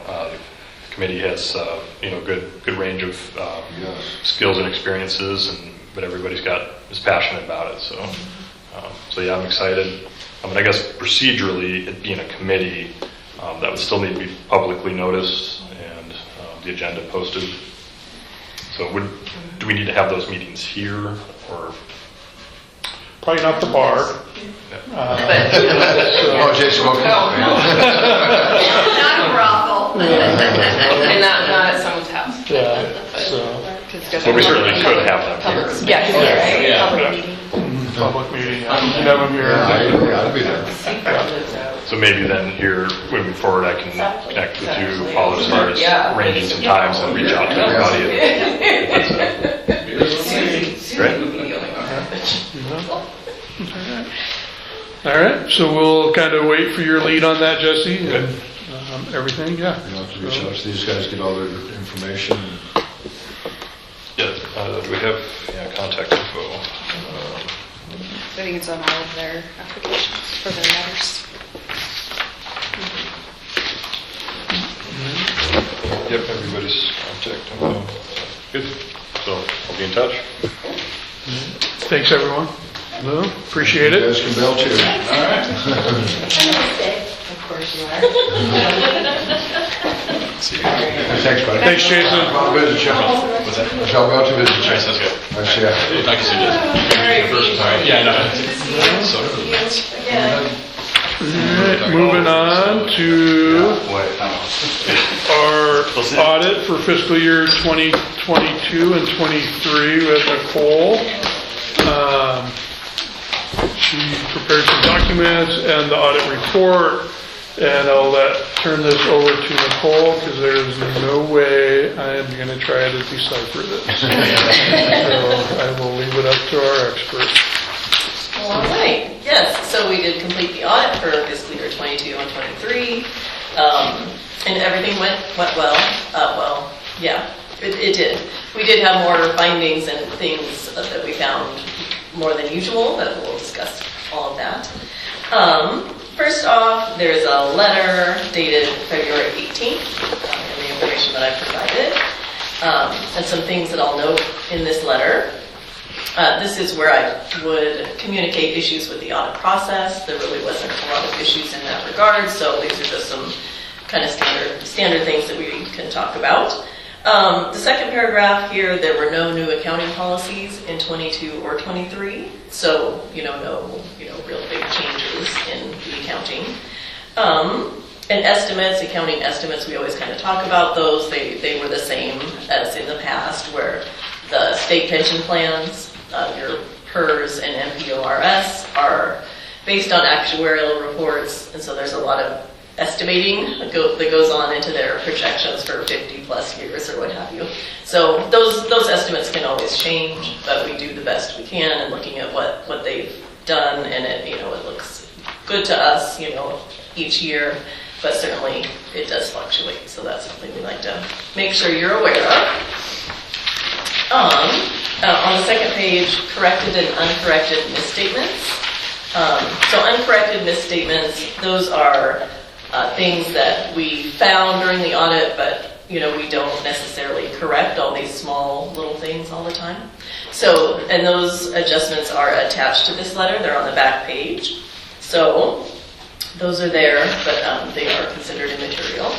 committee has good range of skills and experiences, but everybody's is passionate about it. So yeah, I'm excited. And I guess procedurally, it being a committee, that would still need to be publicly noticed and the agenda posted. So do we need to have those meetings here or? Probably not the bar. Oh, Jason, okay. Not a brothel. And not at someone's house. Yeah. So. It's good. But we certainly could have them here. Yeah. Public meeting, yeah. You can have them here. I'll be there. So maybe then here, moving forward, I can connect with you, Paul, as far as arranging some times and reach out to everybody. Great. All right, so we'll kind of wait for your lead on that, Jesse, and everything, yeah. You know, to reach out to these guys, get all their information. Yeah, do we have contact info? I think it's on all of their applications for their letters. Yep, everybody's contact info. Good. So I'll be in touch. Thanks, everyone. No, appreciate You it. guys can bail too. Of course you are. Thanks, buddy. Thanks, Jason. I'll visit you. What's that? I'll go out to visit you. Alright, sounds good. I see ya. I can see this. First time. Yeah, no. All right, moving on to our audit for fiscal year 2022 and 23 with Nicole. She prepared some documents and the audit report, and I'll turn this over to Nicole because there is no way I am going to try to decipher this. So I will leave it up to our expert. All right, yes, so we did complete the audit for fiscal year 22 and 23, and everything went well. Yeah, it did. We did have more findings and things that we found more than usual, but we'll discuss all of that. First off, there's a letter dated February 18th, and the information that I provided, and some things that I'll note in this letter. This is where I would communicate issues with the audit process. There really wasn't a lot of issues in that regard, so these are just some kind of standard things that we can talk about. The second paragraph here, there were no new accounting policies in 22 or 23, so no real big changes in the accounting. And estimates, accounting estimates, we always kind of talk about those. They were the same as in the past, where the state pension plans, your PERS and MPORS, are based on actuarial reports, and so there's a lot of estimating that goes on into their projections for 50 plus years or what have you. So those estimates can always change, but we do the best we can in looking at what they've done, and it looks good to us each year, but certainly it does fluctuate, so that's something we like to make sure you're aware of. On the second page, corrected and uncorrected misstatements. So uncorrected misstatements, those are things that we found during the audit, but we don't necessarily correct all these small little things all the time. So, and those adjustments are attached to this letter. They're on the back page. So those are there, but they are considered immaterial.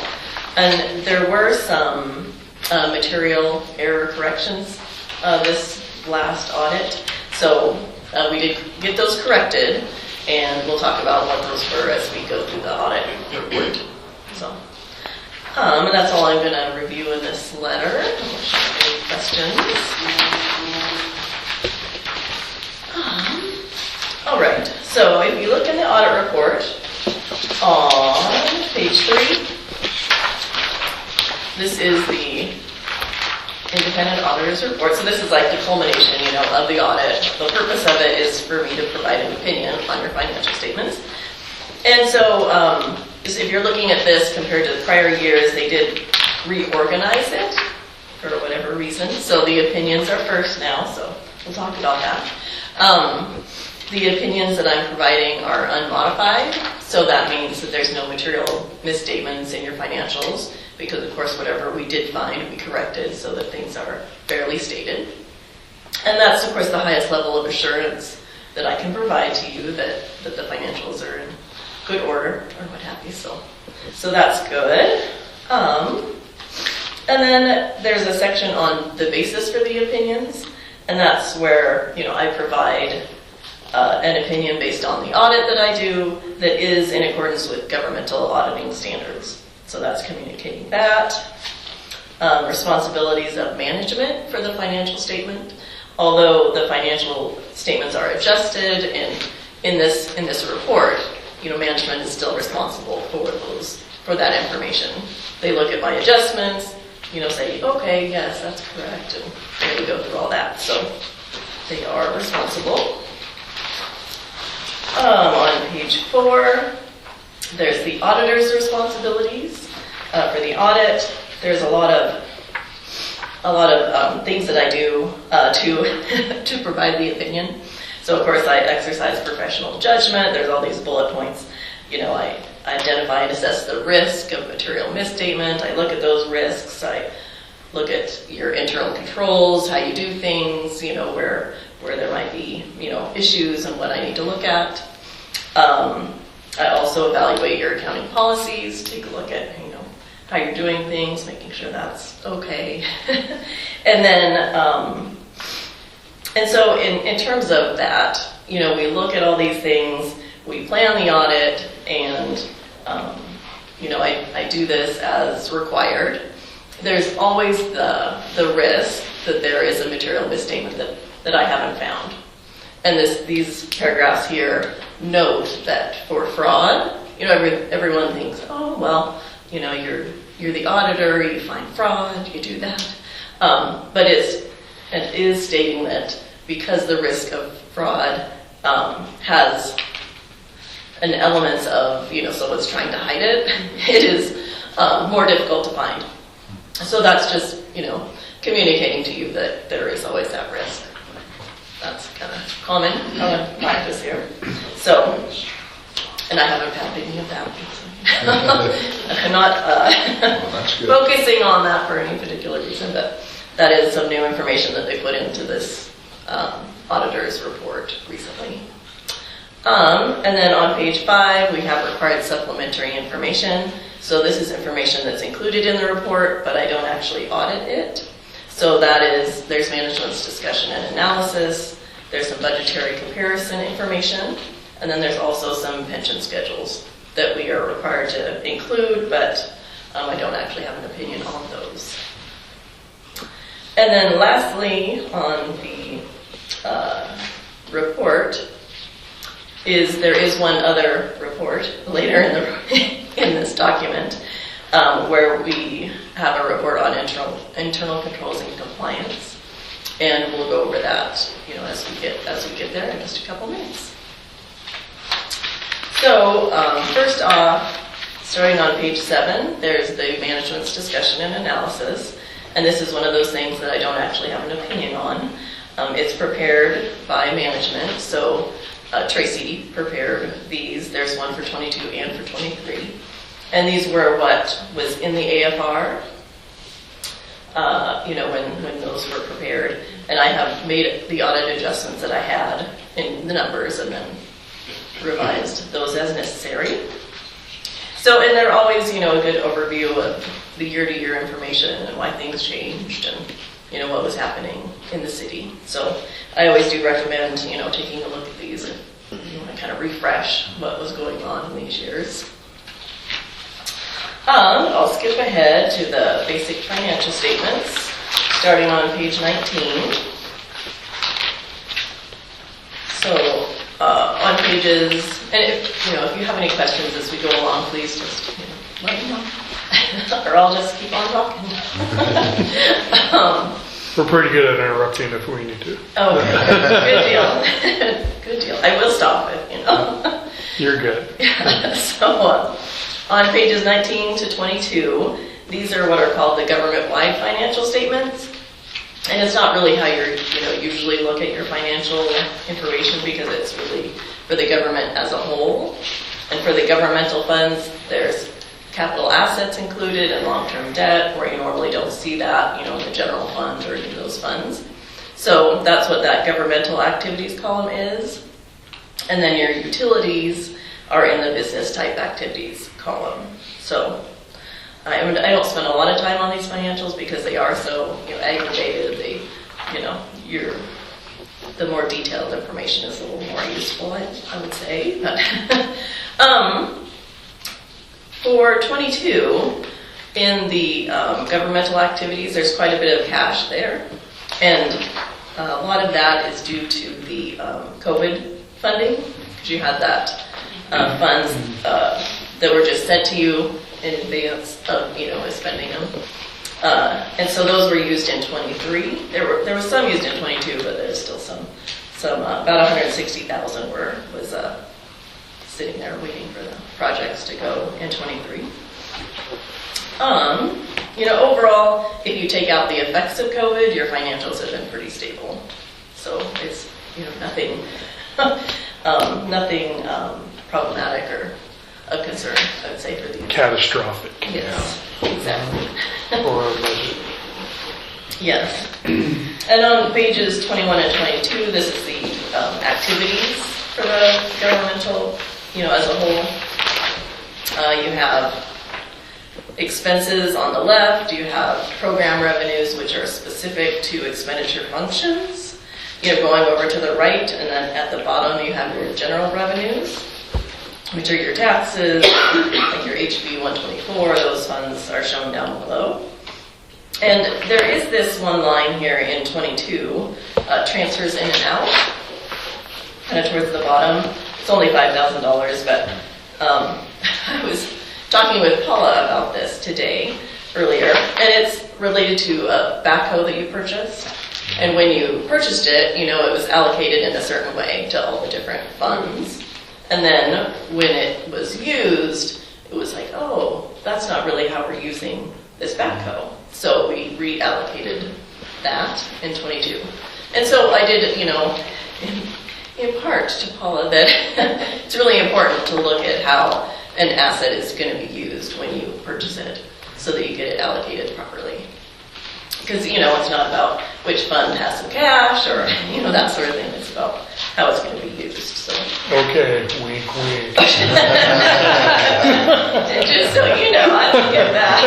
And there were some material error corrections this last audit. So we did get those corrected, and we'll talk about what those were as we go through the audit report. So, and that's all I'm going to review in this letter. Unless you have any questions. All right. So if you look in the audit report on page 3, this is the independent auditor's report. So this is like the culmination, of the audit. The purpose of it is for me to provide an opinion on your financial statements. And so if you're looking at this compared to the prior years, they did reorganize it for whatever reason. So the opinions are first now, so we'll talk about that. The opinions that I'm providing are unmodified, so that means that there's no material misstatements in your financials, because of course whatever we did find we corrected so that things are fairly stated. And that's of course the highest level of assurance that I can provide to you that the financials are in good order or what have you. So that's good. And then there's a section on the basis for the opinions, and that's where I provide an opinion based on the audit that I do that is in accordance with governmental auditing standards. So that's communicating that. responsibilities of management for the financial statement. Although the financial statements are adjusted and in this report, management is still responsible for that information. They look at my adjustments, say, okay, yes, that's correct, and we go through all that. So they are responsible. On page 4, there's the auditor's responsibilities. For the audit, there's a lot of things that I do to provide the opinion. So of course I exercise professional judgment. There's all these bullet points. I identify and assess the risk of material misstatement. I look at those risks. I look at your internal controls, how you do things, where there might be, issues and what I need to look at. I also evaluate your accounting policies, take a look at, how you're doing things, making sure that's okay. And then, and so in terms of that, we look at all these things, we plan the audit, and, I do this as required. There's always the risk that there is a material misstatement that I haven't found. And these paragraphs here note that for fraud, everyone thinks, oh, well, you're the auditor, you find fraud, you do that. But it is stating that because the risk of fraud has an element of, someone's trying to hide it, it is more difficult to find. So that's just, communicating to you that there is always that risk. That's kind of common practice here. So, and I haven't found any of that. I'm not focusing on that for any particular reason, but that is some new information that they put into this auditor's report recently. And then on page 5, we have required supplementary information. So this is information that's included in the report, but I don't actually audit it. So that is, there's management's discussion and analysis, there's some budgetary comparison information, and then there's also some pension schedules that we are required to include, but I don't actually have an opinion on those. And then lastly, on the report, there is one other report later in this document where we have a report on internal controls and compliance, and we'll go over that, as we get there in just a couple minutes. So first off, starting on page 7, there's the management's discussion and analysis, and this is one of those things that I don't actually have an opinion on. It's prepared by management, so Tracy prepared these. There's one for 22 and for 23. And these were what was in the AFR, when those were prepared. And I have made the audit adjustments that I had in the numbers and then revised those as necessary. So, and they're always, a good overview of the year-to-year information and why things changed and, what was happening in the city. So I always do recommend, taking a look at these and kind of refresh what was going on in these years. I'll skip ahead to the basic financial statements, starting on page 19. So on pages, and if you have any questions as we go along, please just let me know, or I'll just keep on talking. We're pretty good at interrupting if we need to. Oh, good deal. Good deal. I will stop it, You're good. So on pages 19 to 22, these are what are called the government-wide financial statements. And it's not really how you're, usually look at your financial information, because it's really for the government as a whole. And for the governmental funds, there's capital assets included and long-term debt, where you normally don't see that, in the general fund or any of those funds. So that's what that governmental activities column is. And then your utilities are in the business type activities column. So I don't spend a lot of time on these financials because they are so aggregated. The more detailed information is a little more useful, I would say. But for 22, In the governmental activities, there's quite a bit of cash there. And a lot of that is due to the COVID funding, because you had that funds that were just sent to you in advance of, spending them. And so those were used in 23. There was some used in 22, but there's still some about 160,000 was sitting there waiting for the projects to go in 23. Overall, if you take out the effects of COVID, your financials have been pretty stable. So it's, nothing, nothing problematic or of concern, I would say, for the Catastrophic. Yes, exactly. For our budget. Yes. And on pages 21 and 22, this is the activities for the governmental, as a whole. You have expenses on the left, you have program revenues, which are specific to expenditure functions. Going over to the right, and then at the bottom you have your general revenues, which are your taxes, like your HB 124, those funds are shown down below. And there is this one line here in 22, transfers in and out, kind of towards the bottom. It's only $5,000, but I was talking with Paula about this today, earlier, and it's related to a backhoe that you purchased. And when you purchased it, it was allocated in a certain way to all the different funds. And then when it was used, it was like, oh, that's not really how we're using this backhoe. So we reallocated that in 22. And so I did, in part to Paula that it's really important to look at how an asset is going to be used when you purchase it so that you get it allocated properly. Because, it's not about which fund has some cash or, that sort of thing. It's about how it's going to be used. So. Okay, wink, wink. Just so you know, I don't get that.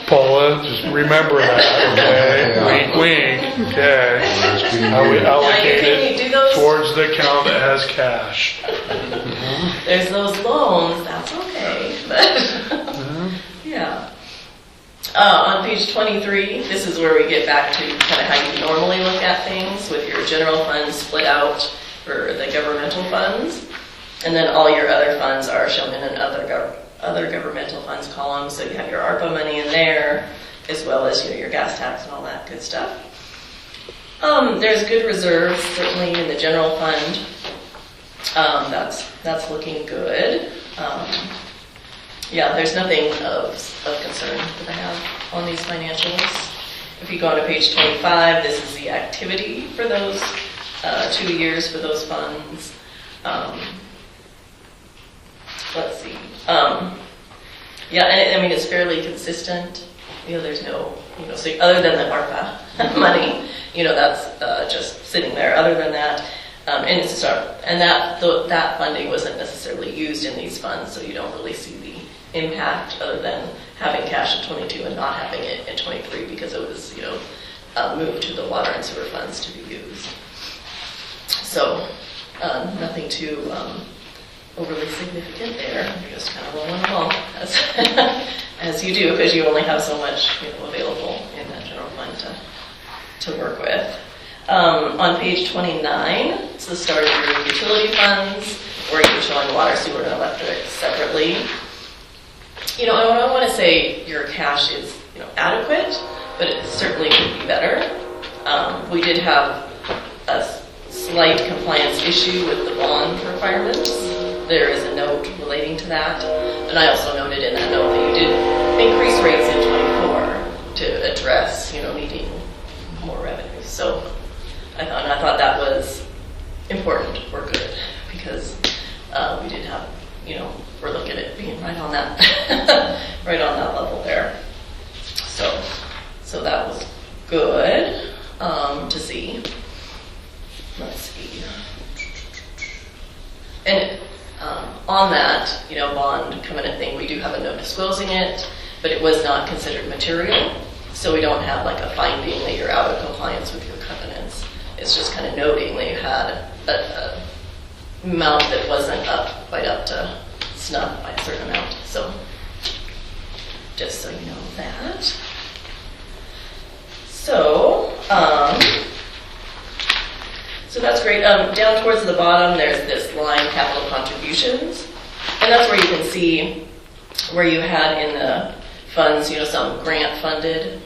Paula, just remember that, okay? Wink, wink, okay. How we allocate it towards the account that has cash. There's those loans, that's okay, but yeah. On page 23, this is where we get back to kind of how you normally look at things with your general funds split out for the governmental funds. And then all your other funds are shown in an other governmental funds column. So you have your ARPA money in there, as well as your gas tax and all that good stuff. There's good reserves, certainly in the general fund. That's looking good. Yeah, there's nothing of concern that I have on these financials. If you go on to page 25, this is the activity for those 2 years for those funds. Let's see. Yeah, and it's fairly consistent. There's no, so other than the ARPA money, that's just sitting there. Other than that, and that funding wasn't necessarily used in these funds, so you don't really see the impact other than having cash in 22 and not having it in 23 because it was, moved to the water and sewer funds to be used. So nothing too overly significant there. You're just kind of rolling along as you do because you only have so much available in that general fund to work with. On page 29, it's the start of your utility funds where you're showing water, sewer, and electric separately. I want to say your cash is adequate, but it certainly could be better. We did have a slight compliance issue with the bond requirements. There is a note relating to that, and I also noted in that note that you did increase rates in 24 to address, needing more revenues. So I thought that was important or good because we did have, we're looking at being right on that, right on that level there. So that was good to see. Let's see. And on that, bond covenant thing, we do have a note disclosing it, but it was not considered material. So we don't have like a finding that you're out of compliance with your covenants. It's just kind of noting that you had a amount that wasn't quite up to snuff by a certain amount. So, just so you know that. So, so that's great. Down towards the bottom, there's this line, capital contributions. And that's where you can see where you had in the funds, some grant-funded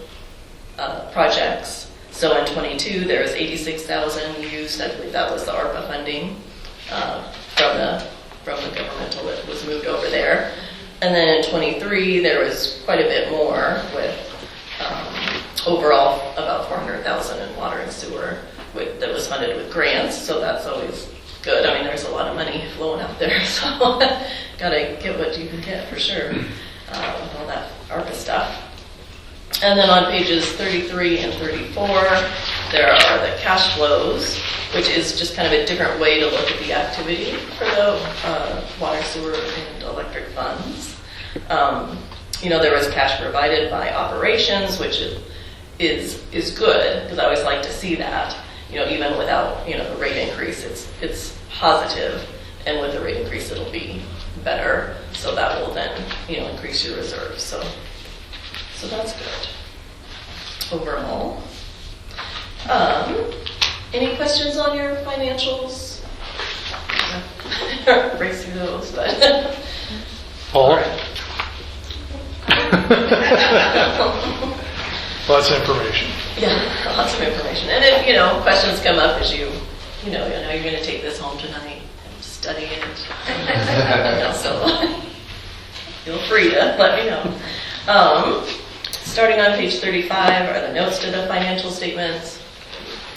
projects. So in 22, there was 86,000 used. I believe that was the ARPA funding from the governmental that was moved over there. And then in 23, there was quite a bit more with overall about 400,000 in water and sewer that was funded with grants. So that's always good. I mean, there's a lot of money flowing out there, so gotta get what you can get for sure with all that ARPA stuff. And then on pages 33 and 34, there are the cash flows, which is just kind of a different way to look at the activity for the water, sewer, and electric funds. There was cash provided by operations, which is good, because I always like to see that. Even without, the rate increase, it's positive, and with the rate increase, it'll be better. So that will then, increase your reserves. So that's good overall. Any questions on your financials? Race through those, but. Paul? Lots of information. Yeah, lots of information. And if, questions come up as you know you're going to take this home tonight and study it. So feel free to let me know. Starting on page 35 are the notes to the financial statements.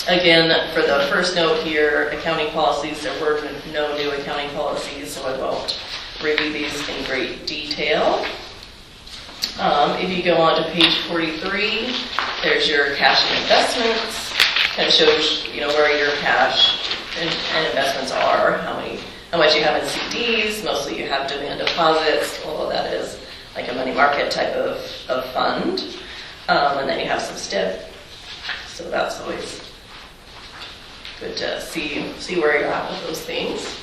Again, for the first note here, accounting policies, there were no new accounting policies, so I won't review these in great detail. If you go on to page 43, there's your cash and investments. Kind of shows, where your cash and investments are, how much you have in CDs. Mostly you have demand deposits, although that is like a money market type of fund. And then you have some STIP. So that's always good to see where you're at with those things.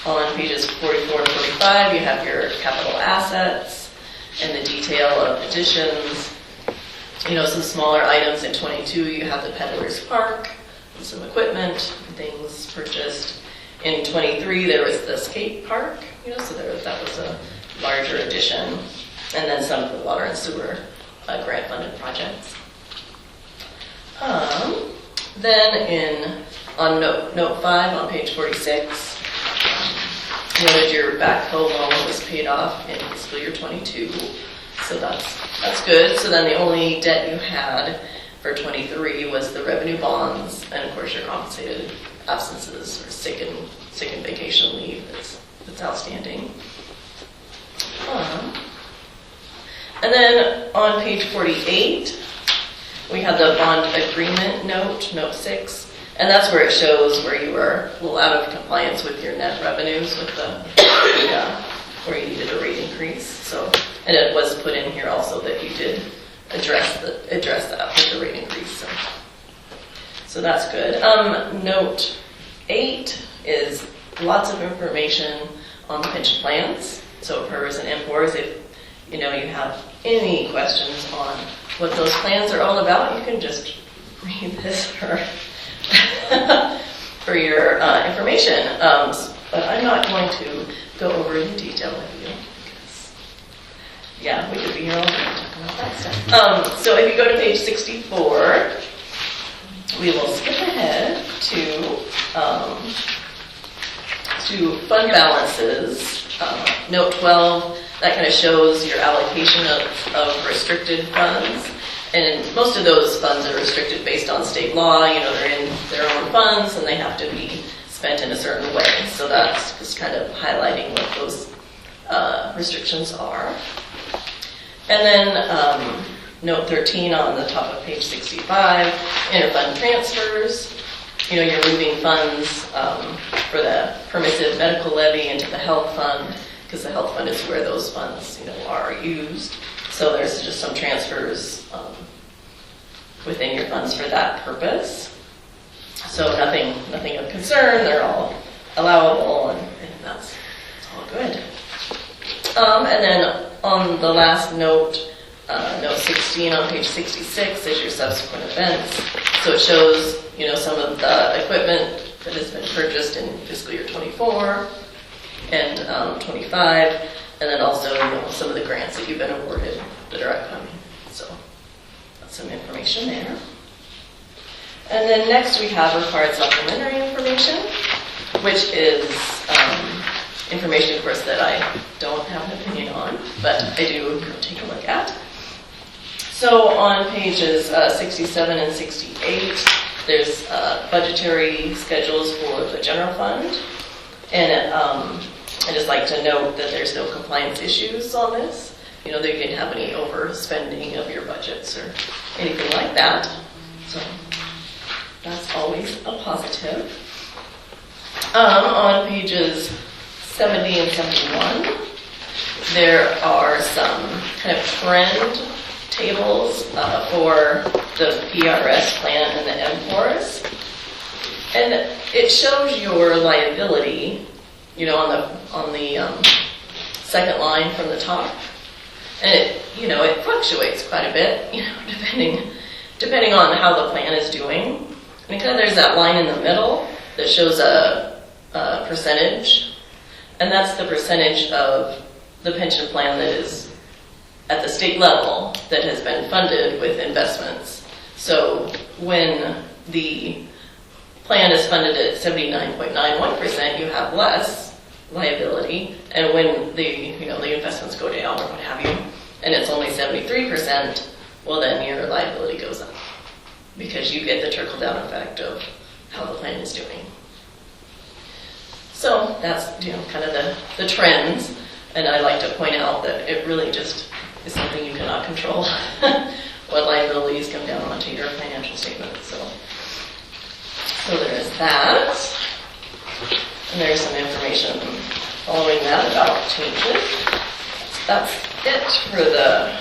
On pages 44 and 45, you have your capital assets and the detail of additions. Some smaller items in 22, you have the Peddler's Park and some equipment and things purchased. In 23, there was the skate park, so that was a larger addition. And then some of the water and sewer grant-funded projects. Then on note 5 on page 46, noted your backhoe loan was paid off in fiscal year 22, so that's good. So then the only debt you had for 23 was the revenue bonds, and of course your compensated absences or sick and vacation leave that's outstanding. And then on page 48, we have the bond agreement note 6. And that's where it shows where you were a little out of compliance with your net revenues with where you needed a rate increase. So, and it was put in here also that you did address that with the rate increase. So that's good. Note 8 is lots of information on the pension plans. So PERS and MPORs, if you have any questions on what those plans are all about, you can just read this for your information. But I'm not going to go over in detail with you because, we could be here all day talking about that stuff. So if you go to page 64, we will skip ahead to fund balances. Note 12, that kind of shows your allocation of restricted funds. And most of those funds are restricted based on state law. They're in their own funds and they have to be spent in a certain way. So that's just kind of highlighting what those restrictions are. And then note 13 on the top of page 65, interfund transfers. You're moving funds for the permissive medical levy into the health fund, because the health fund is where those funds, are used. So there's just some transfers within your funds for that purpose. So nothing of concern. They're all allowable, and that's all good. And then on the last note, note 16 on page 66 is your subsequent events. So it shows, some of the equipment that has been purchased in fiscal year 24 and 25, and then also, some of the grants that you've been awarded that are upcoming. So that's some information there. And then next we have required supplementary information, which is information, of course, that I don't have an opinion on, but I do take a look at. So on pages 67 and 68, there's budgetary schedules for the general fund. And I just like to note that there's no compliance issues on this. That you didn't have any overspending of your budgets or anything like that. So that's always a positive. On pages 70 and 71, there are some kind of trend tables for the PRS plan and the MFORS. And it shows your liability, on the second line from the top. And it fluctuates quite a bit, depending on how the plan is doing. And because there's that line in the middle that shows a percentage, and that's the percentage of the pension plan that is at the state level that has been funded with investments. So when the plan is funded at 79.91%, you have less liability, and when the investments go down or what have you, and it's only 73%, well then your liability goes up because you get the trickle-down effect of how the plan is doing. So that's kind of the trends, and I like to point out that it really just is something you cannot control what liabilities come down onto your financial statement. So there is that, and there's some information following that about changes. That's it for the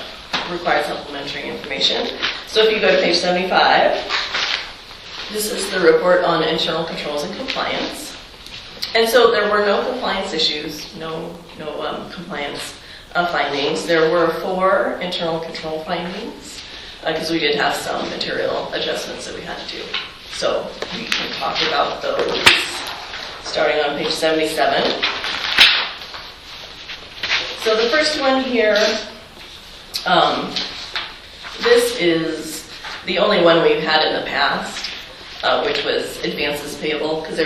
required supplementary information. So if you go to page 75, this is the report on internal controls and compliance. And so there were no compliance issues, no compliance findings. There were 4 internal control findings because we did have some material adjustments that we had to do. So we can talk about those starting on page 77. So the first one here, this is the only one we've had in the past, which was advances payable, because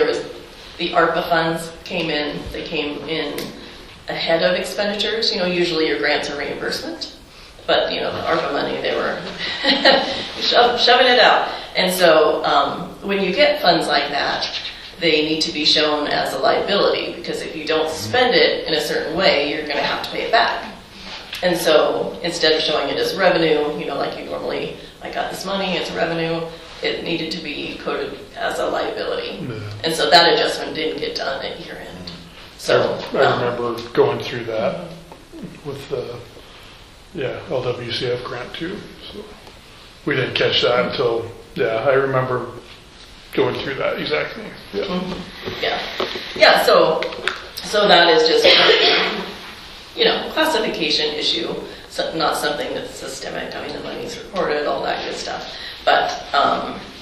the ARPA funds came in ahead of expenditures. Usually your grants are reimbursement, but the ARPA money, they were shoving it out. And so when you get funds like that, they need to be shown as a liability, because if you don't spend it in a certain way, you're going to have to pay it back. And so instead of showing it as revenue, like you normally, I got this money, it's revenue, it needed to be coded as a liability. Yeah. And so that adjustment didn't get done at year end. So I remember going through that with the LWCF grant too. So we didn't catch that until, I remember going through that exactly. Yeah. Mm-hmm. Yeah. So that is just classification issue, so not something that's systemic. I mean, the money's recorded, all that good stuff. But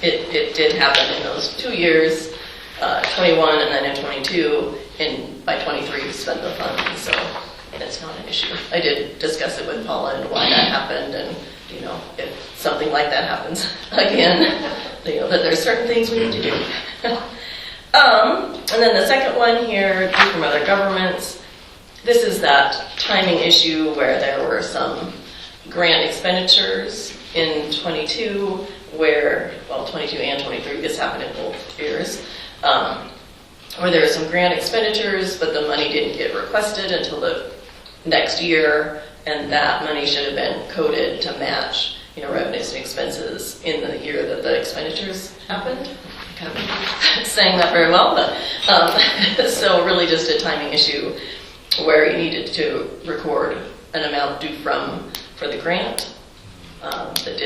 it did happen in those 2 years, 21 and then in 22, and by 23 we spent the funds, so it's not an issue. I did discuss it with Paula and why that happened, and if something like that happens again, that there's certain things we need to do. And then the second one here, due from other governments, this is that timing issue where there were some grant expenditures in 22 where, 22 and 23, this happened in both years, where there were some grant expenditures, but the money didn't get requested until the next year, and that money should have been coded to match, revenues and expenses in the year that the expenditures happened. I kind of saying that very well, but so really just a timing issue where you needed to record an amount due for the grant that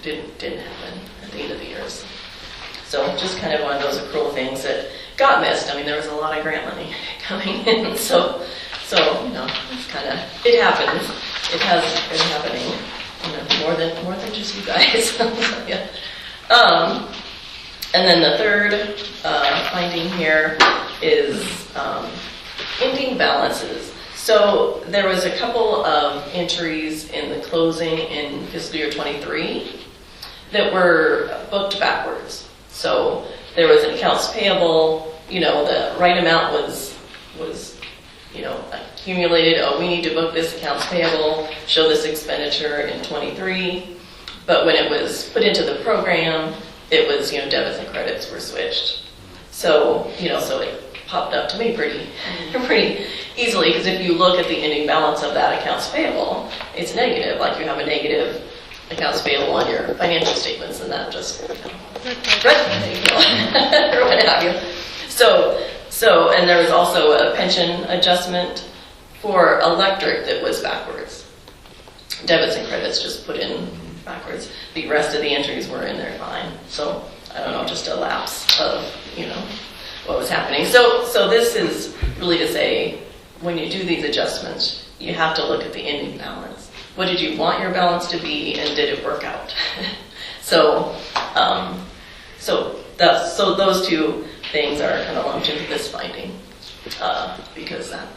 didn't happen at the end of the years. So just kind of one of those accrual things that got missed. I mean, there was a lot of grant money coming in, so So, it's kind of, it happens. It has been happening, more than just you guys. Yeah. And then the third finding here is ending balances. So there was a couple of entries in the closing in fiscal year 23 that were booked backwards. So there was an accounts payable, the right amount was accumulated. Oh, we need to book this accounts payable, show this expenditure in 23. But when it was put into the program, it was, debits and credits were switched. So, so it popped up to me pretty easily, because if you look at the ending balance of that accounts payable, it's negative, like you have a negative accounts payable on your financial statements, and that just, or what have you. So, and there was also a pension adjustment for electric that was backwards. Debits and credits just put in backwards. The rest of the entries were in there fine. So, I don't know, just a lapse of, what was happening. So this is really to say, when you do these adjustments, you have to look at the ending balance. What did you want your balance to be, and did it work out? So those two things are kind of lumped into this finding, because that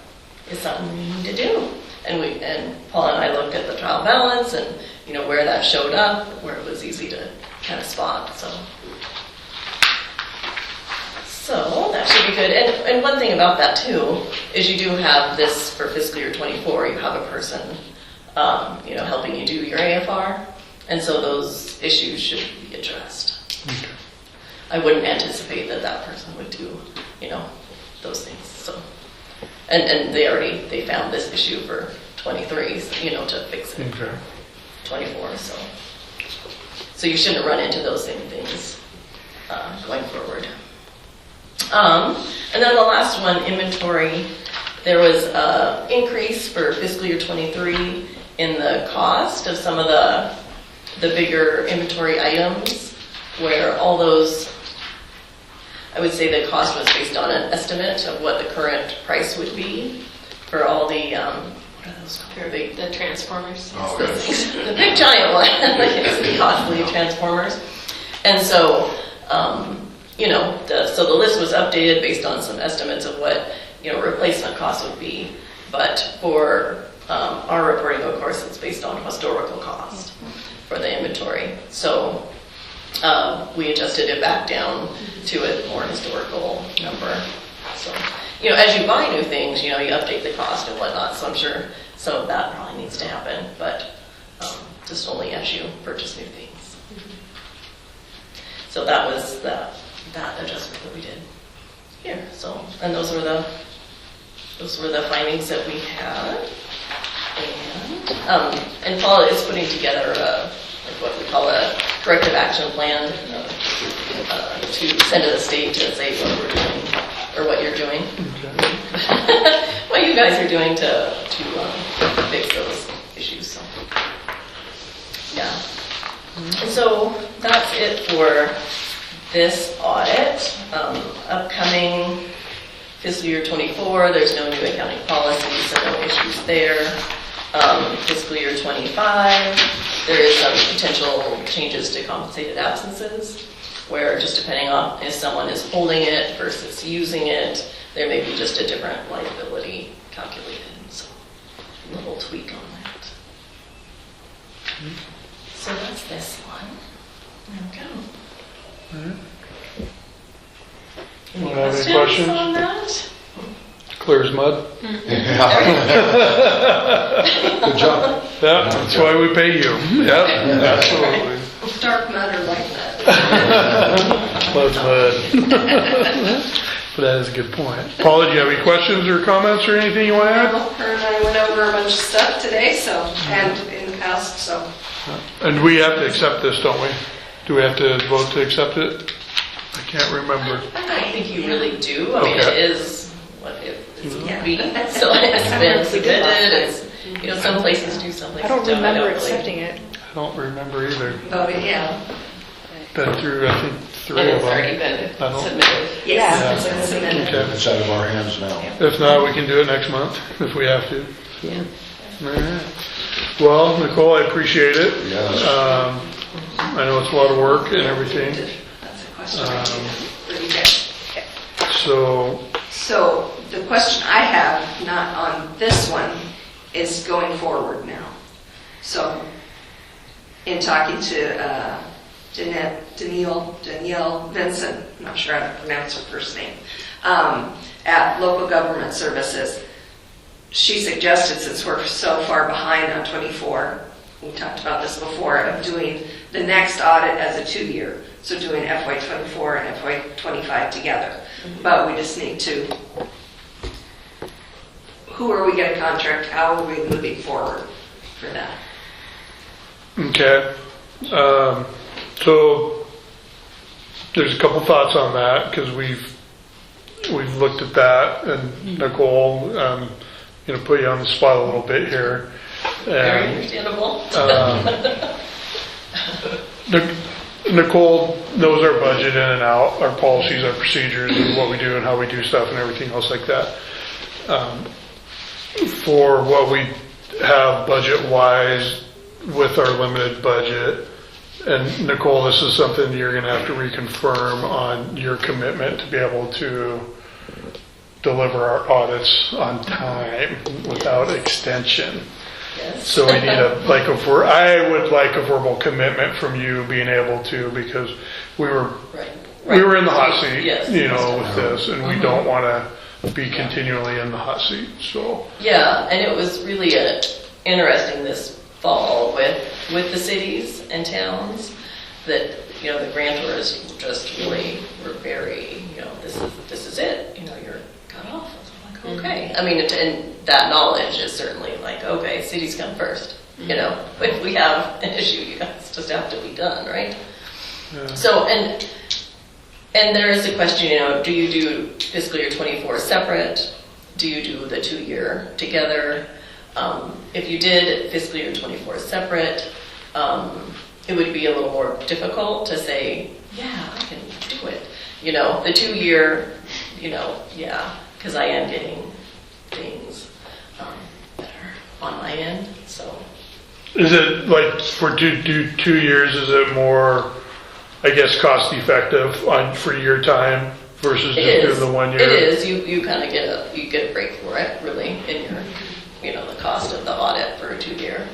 is something we need to do. And Paul and I looked at the trial balance and where that showed up, where it was easy to kind of spot. So that should be good. And one thing about that too is you do have this for fiscal year 24. You have a person, helping you do your AFR, and so those issues should be addressed. Okay. I wouldn't anticipate that person would do, those things. So, and they found this issue for 23, to fix it. Okay. 24. So you shouldn't run into those same things going forward. And then the last one, inventory. There was an increase for fiscal year 23 in the cost of some of the bigger inventory items, where all those, I would say the cost was based on an estimate of what the current price would be for all the, what are those called? The transformers. Oh, yes. The big giant one, the costly transformers. And so, so the list was updated based on some estimates of what, replacement costs would be. But for our reporting, of course, it's based on historical cost for the inventory. So we adjusted it back down to a more historical number. So, as you buy new things, you update the cost and whatnot. So I'm sure some of that probably needs to happen, but just only as you purchase new things. So that was that adjustment that we did here. So, and those were the findings that we had. And Paula is putting together what we call a corrective action plan to send to the state to say what we're doing or what you're doing, what you guys are doing to fix those issues. So, yeah. And so that's it for this audit. Upcoming fiscal year 24, there's no new accounting policies, so no issues there. Fiscal year 25, there is some potential changes to compensated absences, where just depending on if someone is holding it versus using it, there may be just a different liability calculated. So a little tweak on that. So that's this one. There we go. Anyone have any questions? On that? Clear as mud? Good job. Yeah, that's why we pay you. Yeah, absolutely. Dark mud or light mud? Loves mud. But that is a good point. Paula, do you have any questions or comments or anything you want to add? Her and I went over a bunch of stuff today, and in the past, so. And we have to accept this, don't we? Do we have to vote to accept it? I can't remember. I think you really do. I mean, Okay. it is what it is be. So it's been submitted. It's, some places do, some places I don't don't. remember really- accepting it. I don't remember either. Oh, yeah. Been through, I think, 3 And of it's already them. been I don't- submitted. Yes, it's been submitted. Okay. It's out of our hands now. If not, we can do it next month if we have to. Yeah. All right. Well, Nicole, I appreciate it. Yes. I know it's a lot of work and everything. That's a question for you guys. Okay. So, So the question I have, not on this one, is going forward now. So in talking to Danielle Vincent, I'm not sure how to pronounce her first name, at Local Government Services, she suggested, since we're so far behind on 24, we talked about this before, of doing the next audit as a 2-year. So doing FY24 and FY25 together. But we just need to, who are we going to contract? How are we moving forward for that? okay. So there's a couple thoughts on that because we've looked at that, and Nicole, going to put you on the spot a little bit here. Very And, understandable. Nicole knows our budget in and out, our policies, our procedures, and what we do and how we do stuff and everything else like that. For what we have budget-wise with our limited budget, and Nicole, this is something you're going to have to reconfirm on your commitment to be able to deliver our audits on time without extension. Yes. So we need I would like a verbal commitment from you being able to, because we were in the hot seat, Yes. with this, and we don't want to be continually in the hot seat, so. Yeah, and it was really interesting this fall with the cities and towns that, the grantors just really were very, this is it, you're cut off. I'm like, okay. I mean, and that knowledge is certainly like, okay, cities come first. If we have an issue, you guys just have to be done, right? Yeah. So, and there is the question, do you do fiscal year 24 separate? Do you do the 2-year together? If you did fiscal year 24 separate, it would be a little more difficult to say, yeah, I can do it. The 2-year, yeah, because I am getting things that are on my end, so. Is it like for do 2 years, is it more, I guess, cost effective for your time versus just doing the 1 year? It is. You kind of get a break for it, really, in your, the cost of the audit for a 2-year.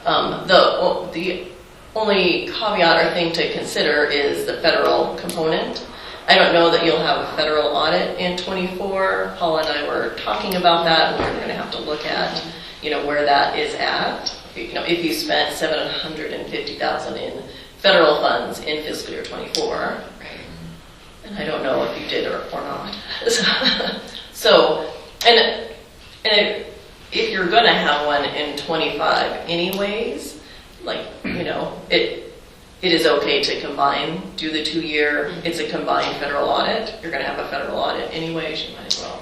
The only caveat or thing to consider is the federal component. I don't know that you'll have a federal audit in 24. Paula and I were talking about that, and we're going to have to look at, where that is at. If you spent $750,000 in federal funds in fiscal year 24, and I don't know if you did or not. So, and if you're going to have one in 25 anyways, it is okay to combine, do the 2-year, it's a combined federal audit. You're going to have a federal audit anyways, you might as well.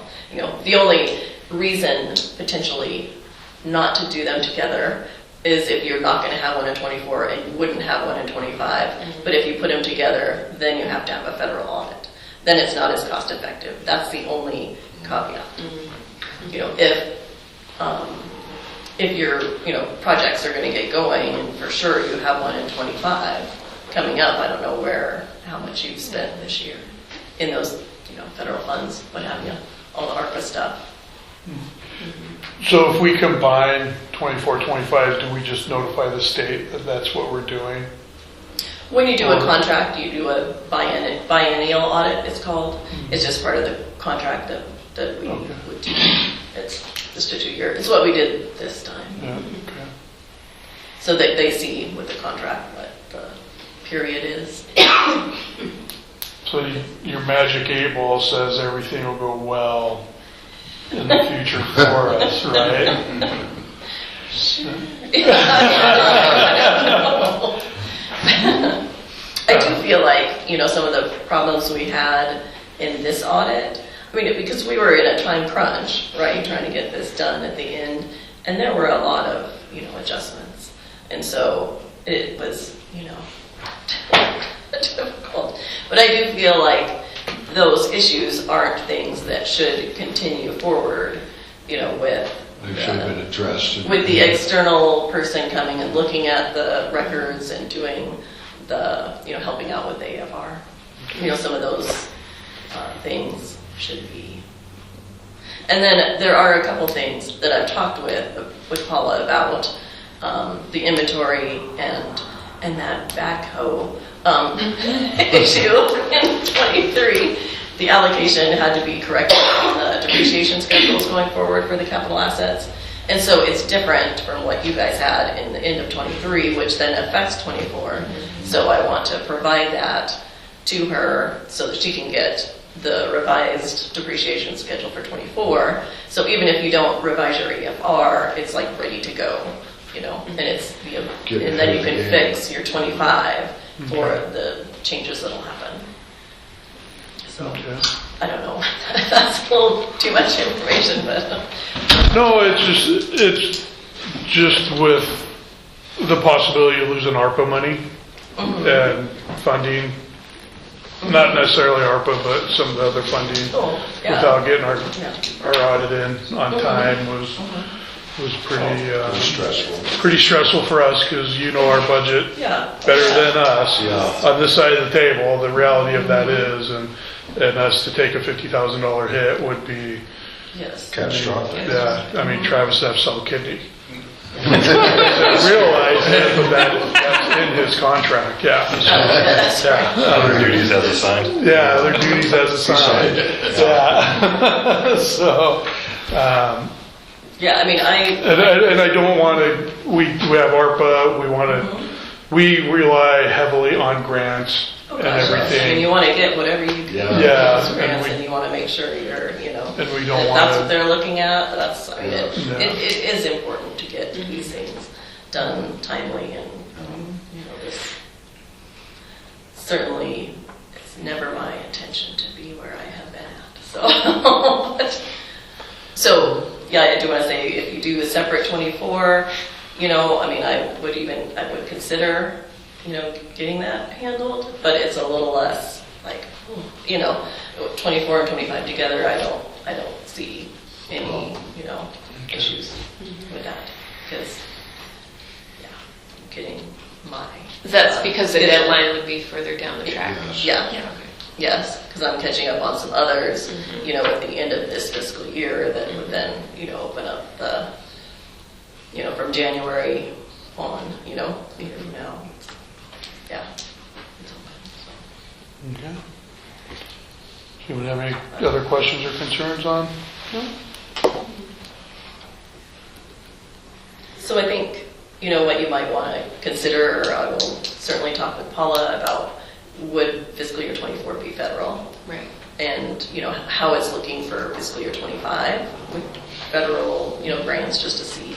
The only reason potentially not to do them together is if you're not going to have one in 24 and you wouldn't have one in 25. But if you put them together, then you have to have a federal audit. Then it's not as cost effective. That's the only caveat. If your projects are going to get going, and for sure you have one in 25 coming up, I don't know how much you've spent this year in those federal funds, what have you, all the ARPA stuff. So if we combine 24, 25, do we just notify the state that that's what we're doing? When you do a contract, you do a biennial audit, it's called. It's just part of the contract that we would do. It's just a 2-year. It's what we did this time. Yeah, okay. So that they see with the contract what the period is. So your magic 8 ball says everything will go well in the future for us, right? I do feel like, some of the problems we had in this audit, because we were in a time crunch, right, trying to get this done at the end, and there were a lot of, adjustments. And so it was, difficult. But I do feel like those issues aren't things that should continue forward, with. They should have been addressed. With the external person coming and looking at the records and doing the, helping out with the AFR. Some of those things should be. And then there are a couple things that I've talked with Paula about, the inventory and that backhoe issue in 23. The allocation had to be corrected on the depreciation schedules going forward for the capital assets. And so it's different from what you guys had in the end of 23, which then affects 24. So I want to provide that to her so that she can get the revised depreciation schedule for 24. So even if you don't revise your EFR, it's like ready to go, and it's, and then you can fix your 25 for the changes that'll happen. So, I don't know. That's a little too much information, but. No, it's just with the possibility of losing ARPA money and funding, not necessarily ARPA, but some of the other funding, without getting our audit in on time was pretty stressful for us, because our budget better than us on this side of the table. The reality of that is, and us to take a $50,000 hit would be catastrophic. Travis has some kidney. Realize that's in his contract. Other duties as assigned. Yeah, other duties as assigned. So. And I don't want to. We have ARPA. We want to. We rely heavily on grants and everything. You want to get whatever you can from those grants, and you want to make sure you're, and we don't that's what they're looking at. It is important to get these things done timely, and this certainly it's never my intention to be where I have been at. So I do want to say, if you do a separate 24, I would consider, getting that handled, but it's a little less like, 24 and 25 together. I don't see any, issues with that, because, I'm getting my. That's because the deadline would be further down the track. Yes, because I'm catching up on some others, at the end of this fiscal year that would then, open up the, from January on, a year from now. Yeah. Okay. Do you have any other questions or concerns on? So I think, what you might want to consider, or I will certainly talk with Paula about, would fiscal year 24 be federal? Right. And, how it's looking for fiscal year 25 with federal, grants, just to see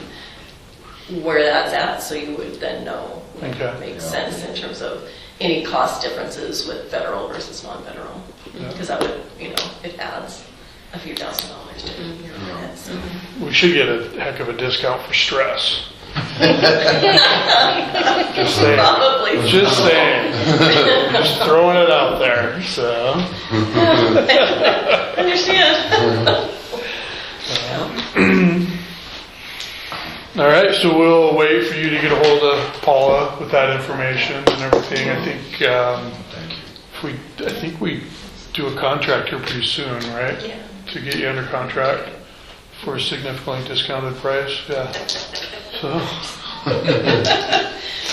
where that's at, so you would then know what makes sense in terms of any cost differences with federal versus non-federal. Because that would, it adds a few $1,000s to your minutes. We should get a heck of a discount for stress. Just saying. Probably. Just saying. Just throwing it out there. So. Understand. All right, so we'll wait for you to get a hold of Paula with that information and everything. I think we do a contract here pretty soon, right? Yeah. To get you under contract for a significantly discounted price. Yeah. So.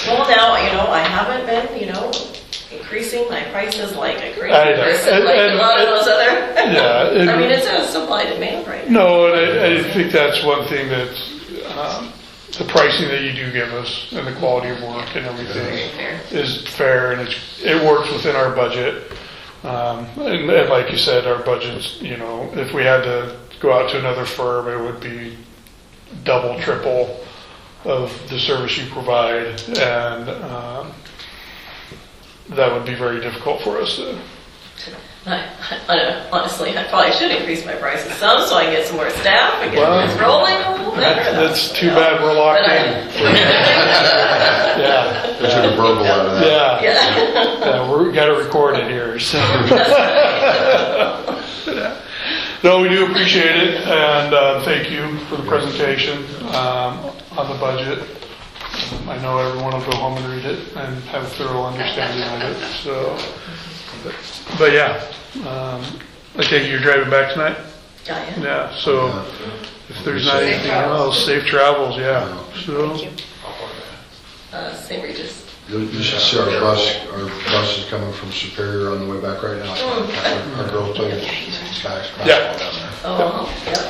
Well, now, I haven't been, increasing my prices like a crazy person, like a lot of those other. Yeah. It's a supply demand right now. No, and I think that's one thing that's the pricing that you do give us and the quality of work and everything is fair, and it works within our budget. And like you said, our budget's, if we had to go out to another firm, it would be double, triple of the service you provide, and that would be very difficult for us to. I don't know, honestly, I probably should increase my prices some so I can get some more staff and get this rolling a little That's too bad we're locked in. Yeah, They took a verbal out of that. yeah. We got to record it here, so. No, we do appreciate it, and thank you for the presentation on the budget. I know everyone will go home and read it and have a thorough understanding of it, so. But yeah, I take it you're driving back tonight? Yeah. Yeah, so if there's not anything else, safe travels, yeah. So, St. Regis. You should see our bus is coming from Superior on the way back right now. Our girl played basketball Yeah. down there. Oh, yeah.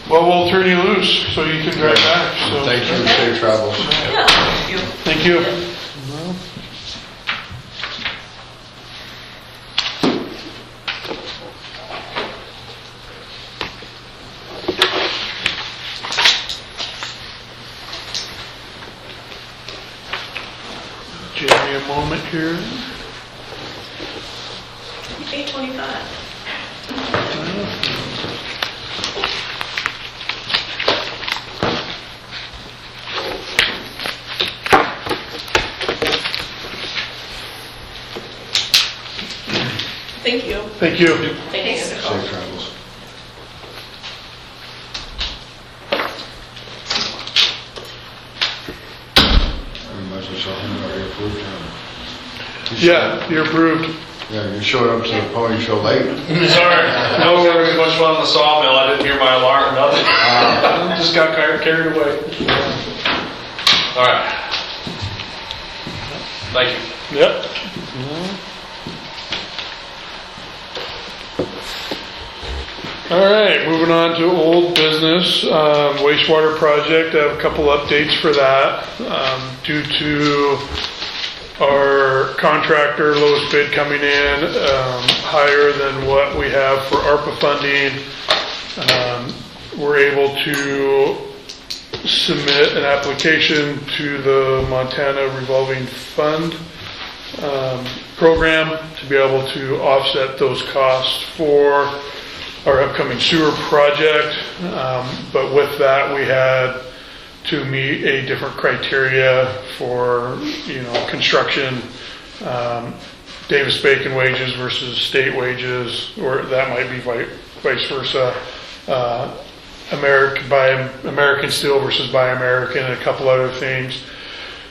well, we'll turn you loose so you can drive back, so. Thank you, safe travels. Yeah, thank you. Thank you. Give me a moment here. 8:25. Thank you. Thank you. Thanks. Safe travels. We might as well tell him already approved him. Yeah, you're approved. Yeah, you showed up to the pony show late. Sorry, I was having much fun in the sawmill. I didn't hear my alarm, nothing. Just got carried away. All right. Thank you. Yep. All right, moving on to old business, wastewater project. I have a couple updates for that. Due to our contractor lowest bid coming in higher than what we have for ARPA funding, we're able to submit an application to the Montana Revolving Fund program to be able to offset those costs for our upcoming sewer project. But with that, we had to meet a different criteria for, construction, Davis-Bacon wages versus state wages, or that might be vice versa. American Steel versus Buy American, and a couple other things.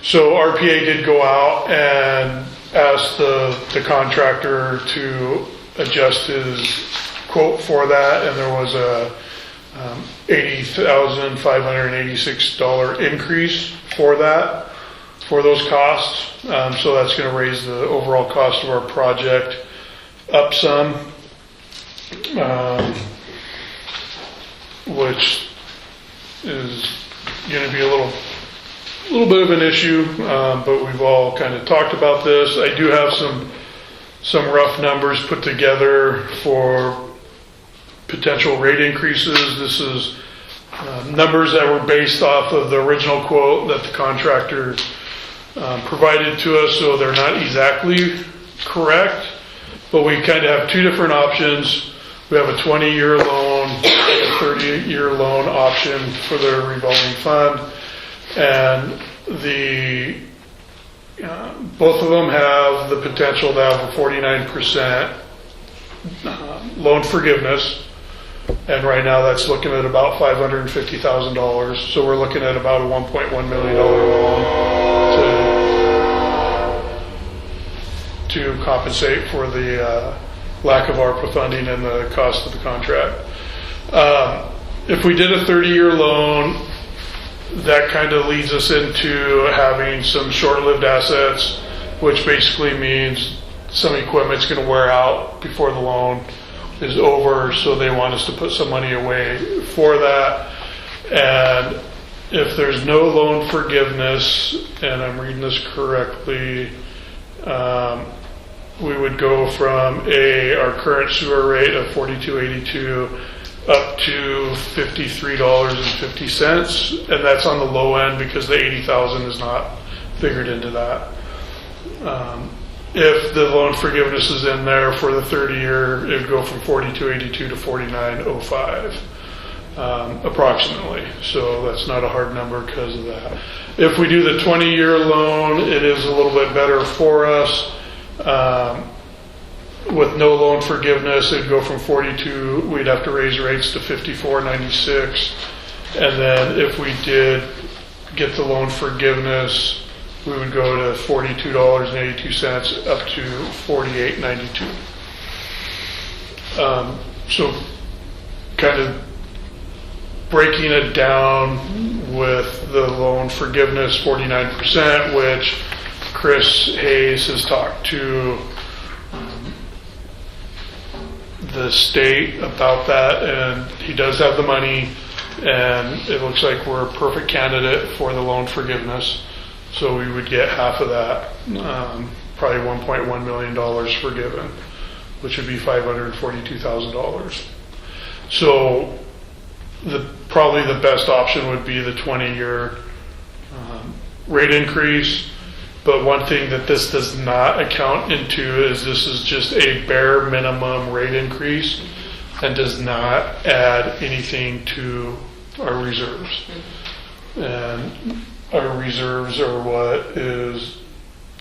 So RPA did go out and ask the contractor to adjust his quote for that, and there was a $80,586 increase for that, for those costs. So that's going to raise the overall cost of our project up some, which is going to be a little bit of an issue, but we've all kind of talked about this. I do have some rough numbers put together for potential rate increases. This is numbers that were based off of the original quote that the contractor provided to us, so they're not exactly correct, but we kind of have two different options. We have a 20-year loan, a 30-year loan option for the revolving fund, and both of them have the potential to have a 49% loan forgiveness, and right now that's looking at about $550,000. So we're looking at about a $1.1 million loan to compensate for the lack of ARPA funding and the cost of the contract. If we did a 30-year loan, that kind of leads us into having some short-lived assets, which basically means some equipment's going to wear out before the loan is over, so they want us to put some money away for that. And if there's no loan forgiveness, and I'm reading this correctly, we would go from our current sewer rate of $42.82 up to $53.50, and that's on the low end because the $80,000 is not figured into that. if the loan forgiveness is in there for the 30-year, it would go from 4282 to 4905, approximately. So that's not a hard number because of that. If we do the 20-year loan, it is a little bit better for us. With no loan forgiveness, it'd go from 42, we'd have to raise rates to 54.96. And then if we did get the loan forgiveness, we would go to $42.82 up to $48.92. So kind of breaking it down with the loan forgiveness, 49%, which Chris Hayes has talked to the state about that, and he does have the money, and it looks like we're a perfect candidate for the loan forgiveness. So we would get half of that, probably $1.1 million forgiven, which would be $542,000. So probably the best option would be the 20-year rate increase. But one thing that this does not account into is this is just a bare minimum rate increase and does not add anything to our reserves. And our reserves are what is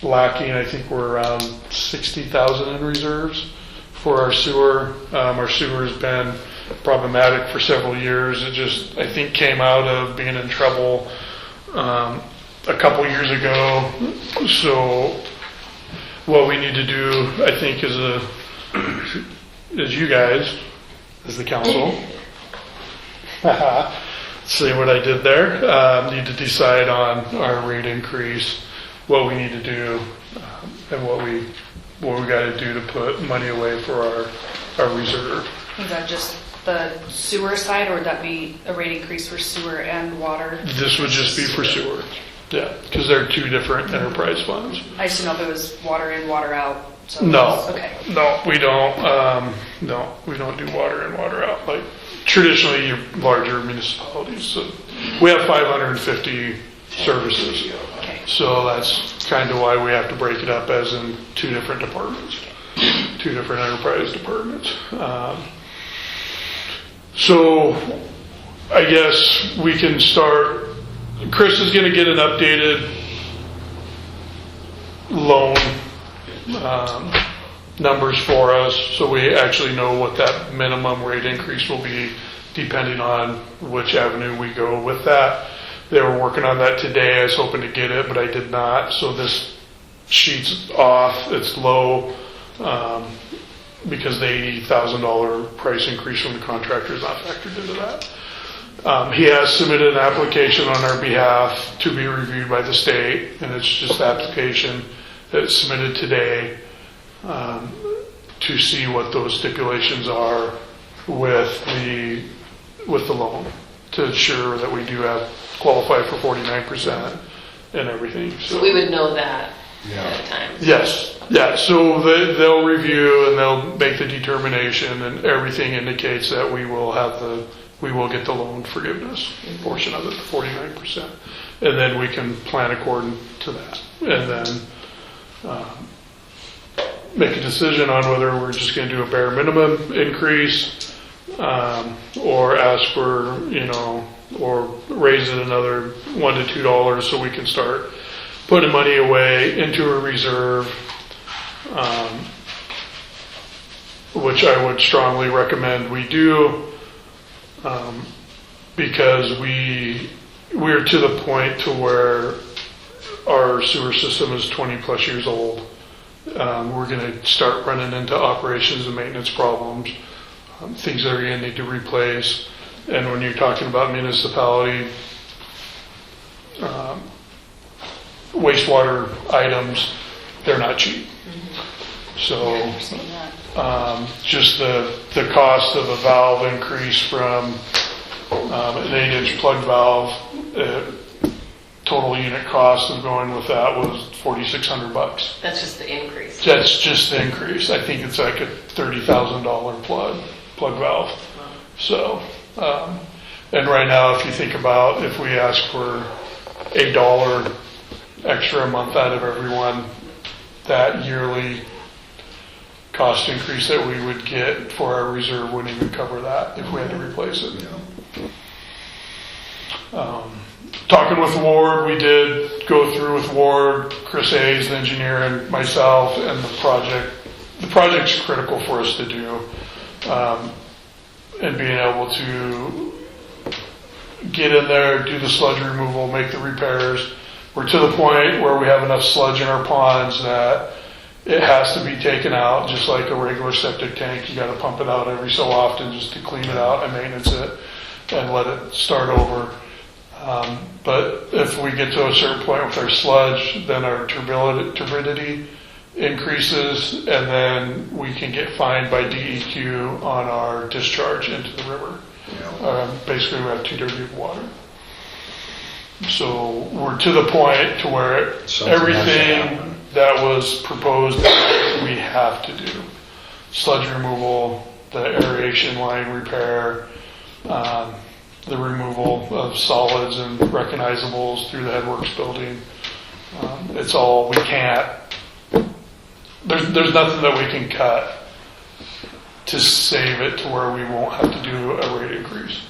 lacking. I think we're around 60,000 in reserves for our sewer. Our sewer has been problematic for several years. It just, I think, came out of being in trouble a couple years ago. So what we need to do, I think, is you guys, as the council, see what I did there, need to decide on our rate increase, what we need to do, and what we got to do to put money away for our reserve. Is that just the sewer side, or would that be a rate increase for sewer and water? This would just be for sewer. Yeah, because they're two different enterprise funds. I just didn't know if it was water in, water out. So No, okay. no, we don't. No, we don't do water in, water out. Like traditionally, your larger municipalities. So we have 550 services. Okay. So that's kind of why we have to break it up as in two different departments, two different enterprise departments. So I guess we can start. Chris is going to get an updated loan numbers for us, so we actually know what that minimum rate increase will be depending on which avenue we go with that. They were working on that today. I was hoping to get it, but I did not. So this sheet's off. It's low because the $80,000 price increase from the contractor is not factored into that. He has submitted an application on our behalf to be reviewed by the state, and it's just the application that's submitted today to see what those stipulations are with the loan to ensure that we do have qualify for 49% and everything. So we would know that at a time. Yes, yeah. So they'll review and they'll make the determination, and everything indicates that we will get the loan forgiveness portion of it, 49%, and then we can plan according to that, and then make a decision on whether we're just going to do a bare minimum increase, or ask for, or raise it another $1 to $2 so we can start putting money away into a reserve, which I would strongly recommend we do. Because we're to the point to where our sewer system is 20 plus years old. We're going to start running into operations and maintenance problems, things that are going to need to replace. And when you're talking about municipality wastewater items, they're not cheap. So just the cost of a valve increase from an 8-inch plug valve, total unit cost of going with that was $4,600. That's just the increase. That's just the increase. I think it's like a $30,000 plug valve. So, and right now, if you think about if we ask for $1 extra a month out of everyone, that yearly cost increase that we would get for our reserve wouldn't even cover that if we had to replace it. Talking with Ward, we did go through with Ward, Chris Hayes, the engineer, and myself, and the project's critical for us to do, and being able to get in there, do the sludge removal, make the repairs. We're to the point where we have enough sludge in our ponds that it has to be taken out, just like a regular septic tank. You got to pump it out every so often just to clean it out and maintenance it and let it start over. But if we get to a certain point with our sludge, then our turbidity increases, and then we can get fined by DEQ on our discharge into the river. Basically, we have too dirty of water. So we're to the point to where everything that was proposed we have to do. Sludge removal, the aeration line repair, the removal of solids and recognizables through the Headworks building. It's all, we can't, there's nothing that we can cut to save it to where we won't have to do a rate increase.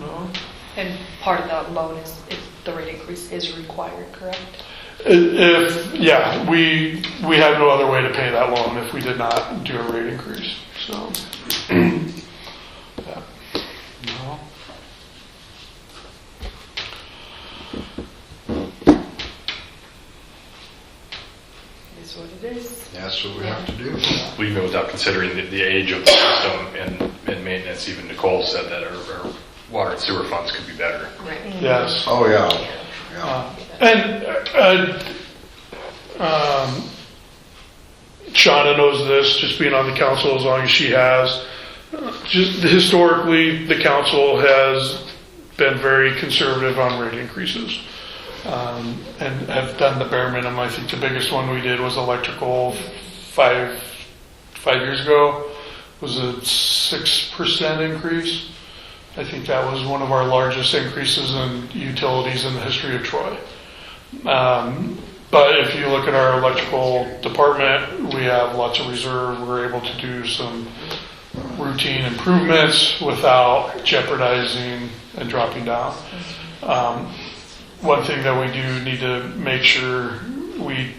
No. And part of that loan is if the rate increase is required, correct? Yeah, we have no other way to pay that loan if we did not do a rate increase. So, yeah. No. Is what it is. That's what we have to do. Even without considering the age of the system and maintenance, even Nicole said that our water and sewer funds could be better. Right. Yes. Oh, yeah. Shauna knows this, just being on the council as long as she has. Just historically, the council has been very conservative on rate increases, and have done the bare minimum. I think the biggest one we did was electrical 5 years ago, was a 6% increase. I think that was one of our largest increases in utilities in the history of Troy. But if you look at our electrical department, we have lots of reserve. We're able to do some routine improvements without jeopardizing and dropping down. One thing that we do need to make sure we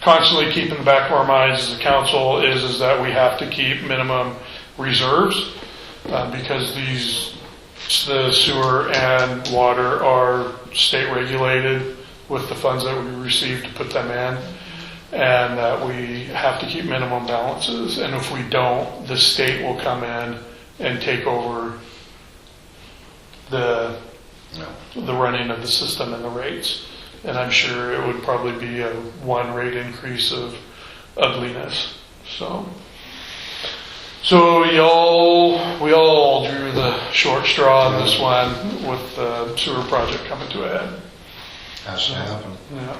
constantly keep in the back of our minds as a council is that we have to keep minimum reserves, because the sewer and water are state regulated with the funds that we receive to put them in, and that we have to keep minimum balances. And if we don't, the state will come in and take over the running of the system and the rates. And I'm sure it would probably be a one rate increase of ugliness. So we all drew the short straw on this one with the sewer project coming to a head. Has to happen. Yeah.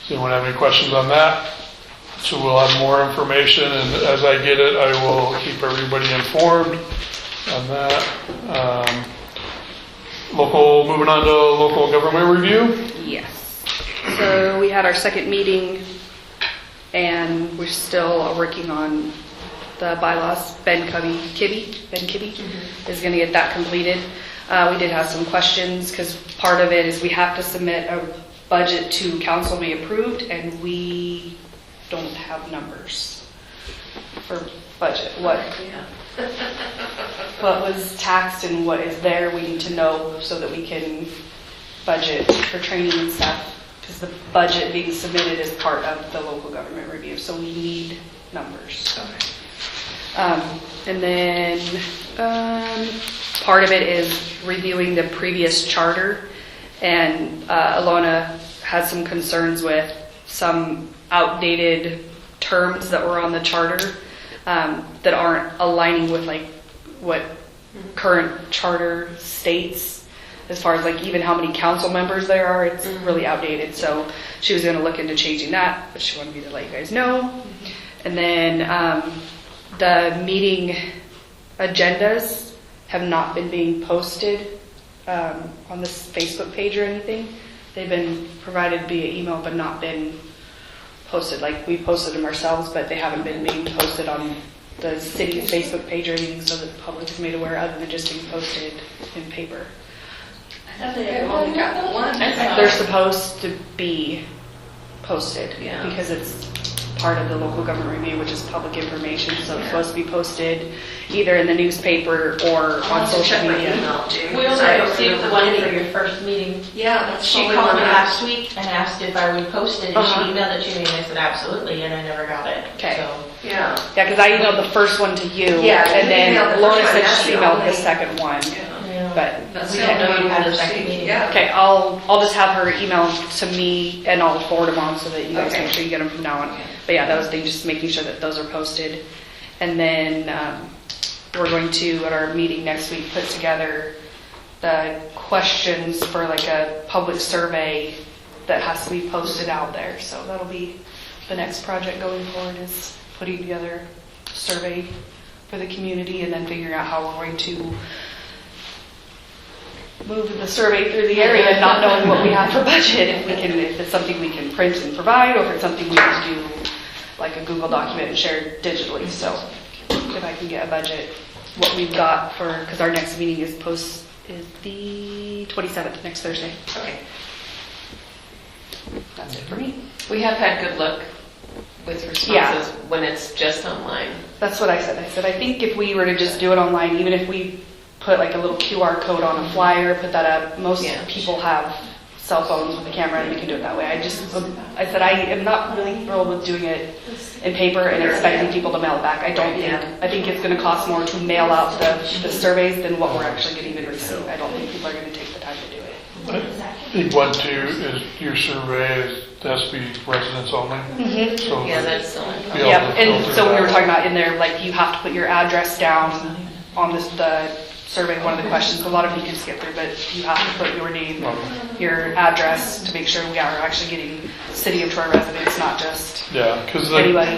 Does anyone have any questions on that? So we'll have more information, and as I get it, I will keep everybody informed on that. Moving on to local government review. Yes. So we had our second meeting, and we're still working on the bylaws. Ben Kibbe is going to get that completed. We did have some questions because part of it is we have to submit a budget to council to be approved, and we don't have numbers for budget. What was taxed and what is there, we need to know so that we can budget for training and stuff, because the budget being submitted is part of the local government review, so we need numbers. And then part of it is reviewing the previous charter, and Alona had some concerns with some outdated terms that were on the charter that aren't aligning with like what current charter states, as far as like even how many council members there are. It's really outdated, so she was going to look into changing that, but she wanted me to let you guys know. And then the meeting agendas have not been being posted on this Facebook page or anything. They've been provided via email but not been posted. Like, we posted them ourselves, but they haven't been being posted on the city's Facebook page or anything so that the public is made aware, other than just being posted in paper. I've only got one. They're supposed to be posted Yeah. because it's part of the local government review, which is public information, so it's supposed to be posted either in the newspaper or on social media. We only received the one for your first meeting. Yeah, that's She the only called one me I- last week and asked if I would post it, and she Uh-huh. emailed it to me, and I said absolutely, and I never got it. Okay. So, Yeah. Yeah, because I emailed the first one to you, Yeah, and you emailed then the Lorna first one, said that's she the emailed the only- second one, yeah. but. That's We the didn't know only you had a one second received. meeting. Yeah. Okay, I'll just have her email to me and I'll forward them on so that you guys Okay. make sure you get them from now on. But yeah, that was the thing, just making sure that those are posted. And then we're going to, at our meeting next week, put together the questions for like a public survey that has to be posted out there. So that'll be the next project going forward, is putting together a survey for the community and then figuring out how we're going to move the survey through the area, not knowing what we have for budget, if it's something we can print and provide, or if it's something we can do like a Google document and share digitally. So if I can get a budget, what we've got for, because our next meeting is the 27th, next Thursday. Okay. That's it for me. We have had good luck with responses when it's just online. That's what I said. I said, I think if we were to just do it online, even if we put like a little QR code on a flyer, put that up, most Yeah. people have cell phones with a camera and we can do it that way. I said, I am not really thrilled with doing it in paper and expecting people to mail it back. I think it's going to cost more to mail out the surveys than what we're actually going to even receive. I don't think people are going to take the time to do it. I think one too is your survey has to be residents only. So Yeah, that's the only problem. be able Yeah, to and filter so we that. were talking about in there, like, you have to put your address down on the survey, one of the questions. A lot of you can skip through, but you have to put your name, your address, to make sure we are actually getting City of Troy residents, not just Yeah, because anybody.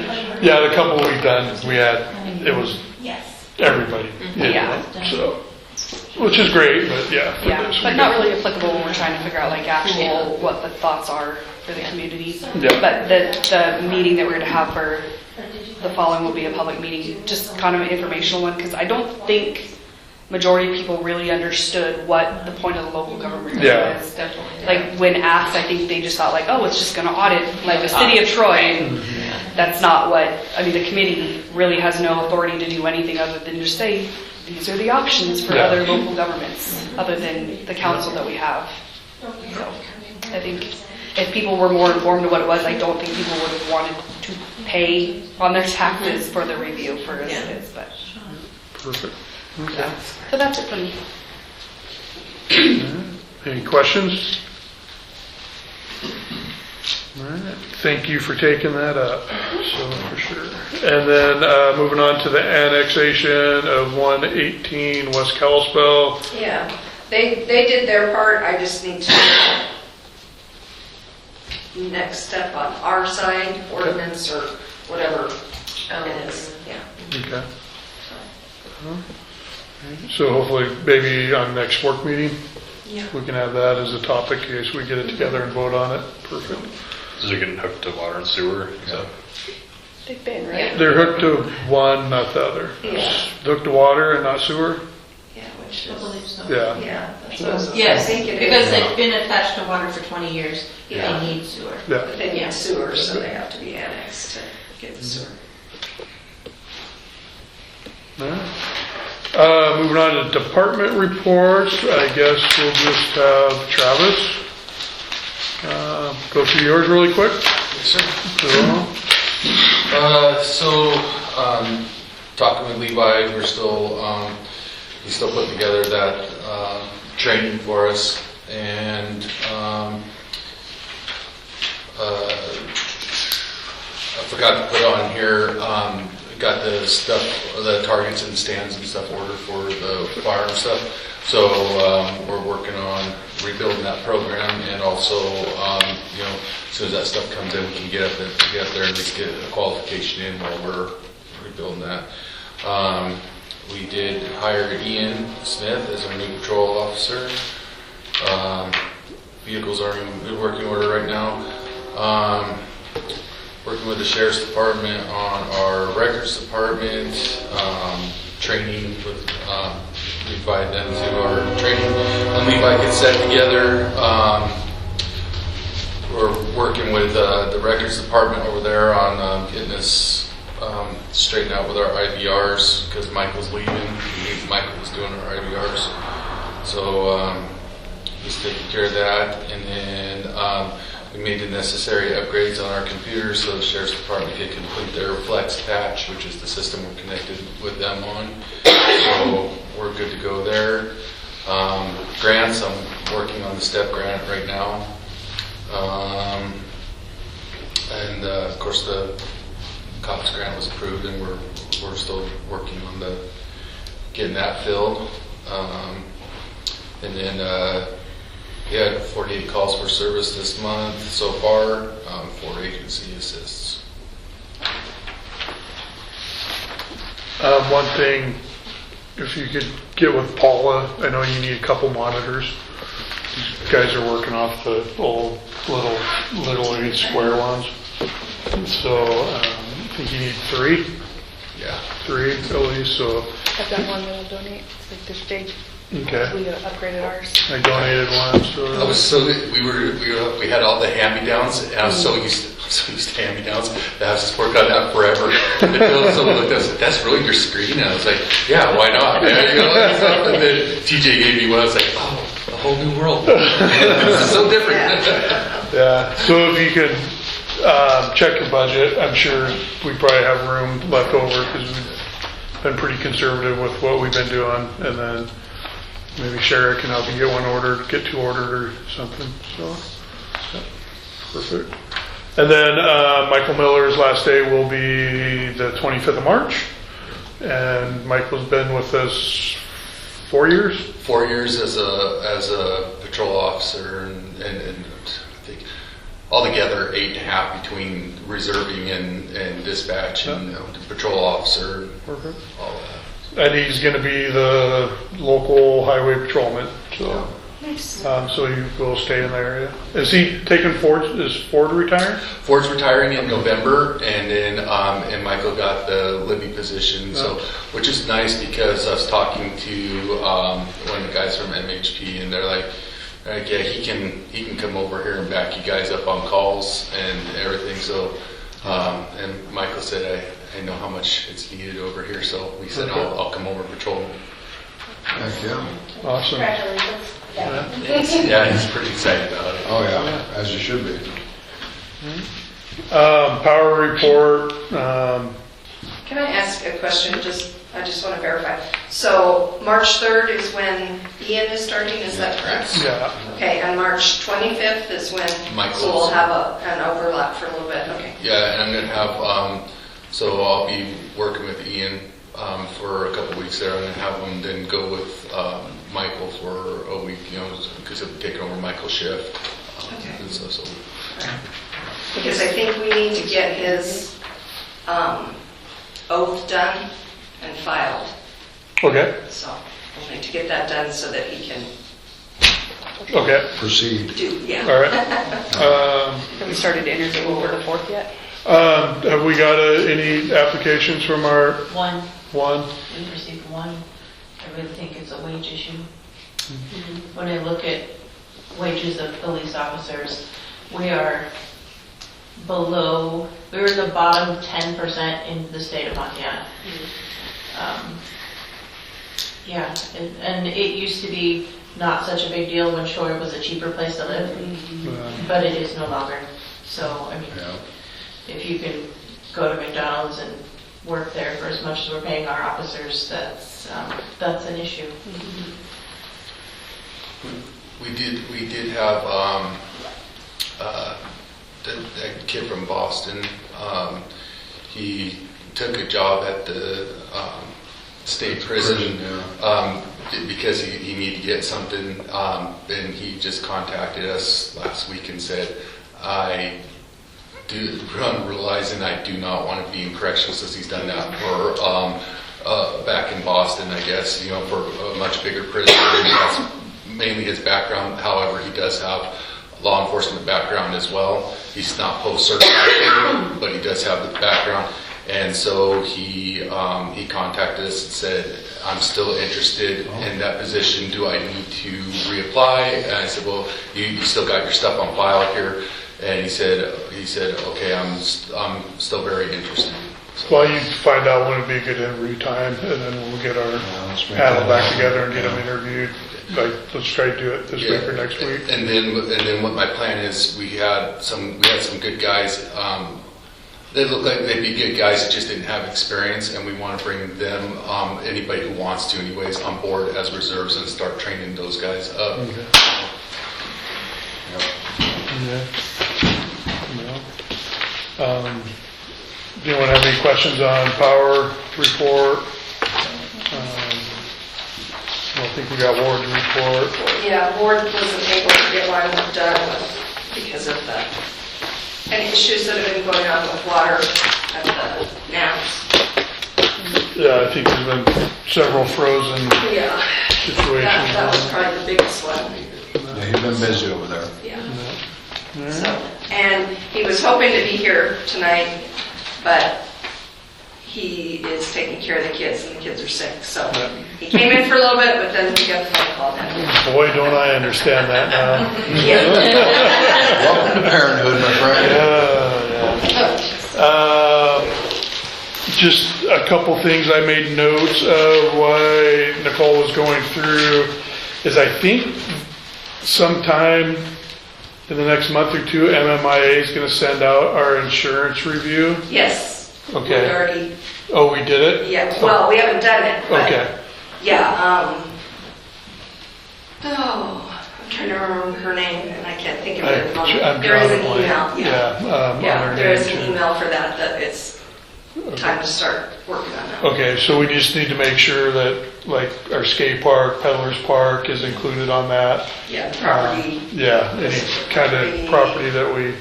yeah, the couple we done, it was everybody. Yeah. So, which is great, but yeah. for Yeah, this, but we not got- really applicable when we're trying to figure out like actual, what the thoughts are for the community. Yeah. But the meeting that we're gonna have for the following will be a public meeting, just kind of an informational one, because I don't think majority of people really understood what the point of the local government Yeah. is. Like, when asked, I think they just thought like, oh, it's just gonna audit like the city of Troy. And that's not what, I mean, the committee really has no authority to do anything other than just say, these are the options for Yeah. other local governments, other than the council that we have. So, I think if people were more informed of what it was, I don't think people would have wanted to pay on their taxes for the review for residents, but, Perfect. Okay. so that's it for me. Any questions? All right, thank you for taking that up, so for sure. And then moving on to the annexation of 118 West Kalispell. Yeah, they did their part, I just need to next step on our side, ordinance or whatever it is, yeah. Okay. So hopefully, maybe on next work meeting, Yeah. we can have that as a topic in case we get it together and vote on it. Perfect. Is it getting hooked to water and sewer? Is that- They've been, right? They're hooked to one, not the other. Yeah. Hooked to water and not sewer? Yeah, which I is, believe so. Yeah. yeah. that's what I was- I Yes, think it because is. they've been attached to water for 20 years, Yeah. they need sewer. Yeah. But they need sewer, so they have to be annexed to get the sewer. All right. Moving on to department reports, I guess we'll just have Travis go through yours really quick. Yes, sir. So, Talking with Levi, he's still putting together that training for us, and I forgot to put on here, got the stuff, the targets and stands and stuff ordered for the fire and stuff. So we're working on rebuilding that program, and also, as soon as that stuff comes in, we can get up there and just get a qualification in while we're rebuilding that. We did hire Ian Smith as our new patrol officer. Vehicles are in good working order right now. Working with the sheriff's department on our records department, training with, we invite them to our training. When Levi gets set together, we're working with the records department over there on getting this straightened out with our IVRs because Michael's leaving. Michael was doing our IVRs. So he's taking care of that. And then we made the necessary upgrades on our computers so the sheriff's department can complete their Flex patch, which is the system we're connected with them on. So we're good to go there. Grants, I'm working on the STEP grant right now. And of course the COPS grant was approved and we're still working on getting that filled. And then we had 48 calls for service this month so far, 4 agency assists. One thing, if you could get with Paula, I know you need a couple monitors. These guys are working off the old little square ones. So I think you need 3. Yeah. 3 at least, so. I've got one that I'll donate. It's like this big. Okay. We upgraded ours. I donated one, so. I was so we had all the hand-me-downs, and I was so used to hand-me-downs that I was just working on that forever. And someone looked at us, that's really your screen? And I was like, yeah, why not? And then TJ gave me one. I was like, oh, a whole new world. This is so different. Yeah. So if you could check your budget, I'm sure we probably have room left over because we've been pretty conservative with what we've been doing, and then. Maybe Shara can help you get one ordered, get 2 ordered or something. So, yeah, perfect. And then Michael Miller's last day will be the 25th of March. And Michael's been with us 4 years? 4 years as a patrol officer, and I think altogether 8.5 between reserving and dispatch and patrol officer. Perfect. All that. And he's going to be the local highway patrolman. So, Nice. so he will stay in the area. Is he taking Ford? Is Ford retiring? Ford's retiring in November, and then and Michael got the Libby position, so which is nice because I was talking to one of the guys from MHP, and they're like, yeah, he can come over here and back you guys up on calls and everything. So, and Michael said I know how much it's needed over here, so we said I'll come over and patrol. Heck yeah. Awesome. Congratulations. Yeah, he's pretty excited about it. Oh, yeah, as you should be. Power report. Can I ask a question? I just want to verify. So March 3rd is when Ian is starting, is that correct? Yeah. Okay, and March 25th is when Michael's. so we'll have an overlap for a little bit. Okay. Yeah, and I'm going to have, so I'll be working with Ian for a couple weeks there. I'm going to have him then go with Michael for a week, because he'll be taking over Michael's shift. Okay. And so. Because I think we need to get his oath done and filed. Okay. So we'll need to get that done so that he can Okay. Proceed. do, yeah. All right. Have we started interviewing for the 4th yet? Have we got any applications from our One, one? we received one. I really think it's a wage issue. When I look at wages of police officers, we are we're in the bottom 10% in the state of Montana. Yeah, and it used to be not such a big deal when Shore was a cheaper place to live, but it is no longer. So, I mean, if you can go to McDonald's and work there for as much as we're paying our officers, that's an issue. We did have that kid from Boston. He took a job at the state prison because he needed to get something, and he just contacted us last week and said, I'm realizing I do not want to be in corrections, since he's done that for back in Boston, I guess, for a much bigger prison. And that's mainly his background. However, he does have law enforcement background as well. He's not post-certified, but he does have the background. And so he contacted us and said, I'm still interested in that position. Do I need to reapply? And I said, well, you still got your stuff on file here. And he said, okay, I'm still very interested. Well, you find out when it'd be a good interview time, and then we'll get our panel back together and get them interviewed. Like, let's try to do it this week or next week. And then what my plan is, we had some good guys. They look like they'd be good guys that just didn't have experience, and we want to bring them, anybody who wants to anyways, on board as reserves and start training those guys up. Okay. Yeah. Do you want to have any questions on power report? I don't think we got Ward's report. Yeah, Ward wasn't able to get what I was done with because of any issues that have been going on with water at the NAPS. Yeah, I think there's been several frozen Yeah. situations. That was probably the biggest one. Yeah, you've been busy over there. Yeah. So, and he was hoping to be here tonight, but he is taking care of the kids, and the kids are sick. So he came in for a little bit, but then he got a phone call then. Boy, don't I understand that now. Welcome to parenthood, my friend. Just a couple things I made notes of why Nicole was going through is I think sometime in the next month or two, MMIA is going to send out our insurance review. Yes. Okay. We already. Oh, we did it? Yeah. Well, we haven't done it. But Okay. Yeah. I'm trying to remember her name, and I can't think of it at the moment. I'm There is an drawing a email. blank. Yeah, there is an too. email for that it's time to start working on that. Okay, so we just need to make sure that, like, our skate park, Peddler's Park is included on that. Yeah, the property. Yeah, any kind of property that we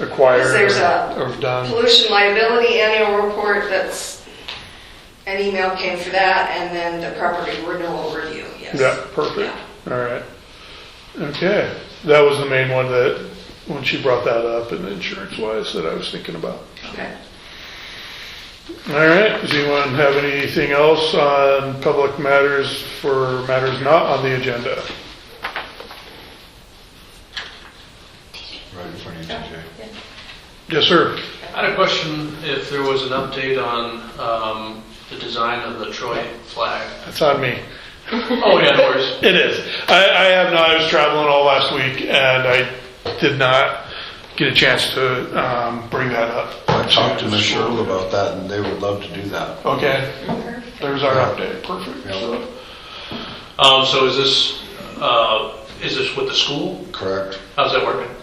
acquire There's or done. Pollution liability annual report, an email came for that, and then the property renewal review, yes. Yeah, perfect. All right. Okay, that was the main one that, when she brought that up, and insurance-wise, that I was thinking about. Okay. All right, does anyone have anything else on public matters for matters not on the agenda? Right in front of you, TJ. Yes, sir. I had a question if there was an update on the design of the Troy flag. That's on me. Oh, yeah, no worries. It is. I have not, I was traveling all last week, and I did not get a chance to bring that up. I talked to Ms. Sherrill about that, and they would love to do that. Okay, there's our update, perfect. Yeah. So is this with the school? Correct. How's that working?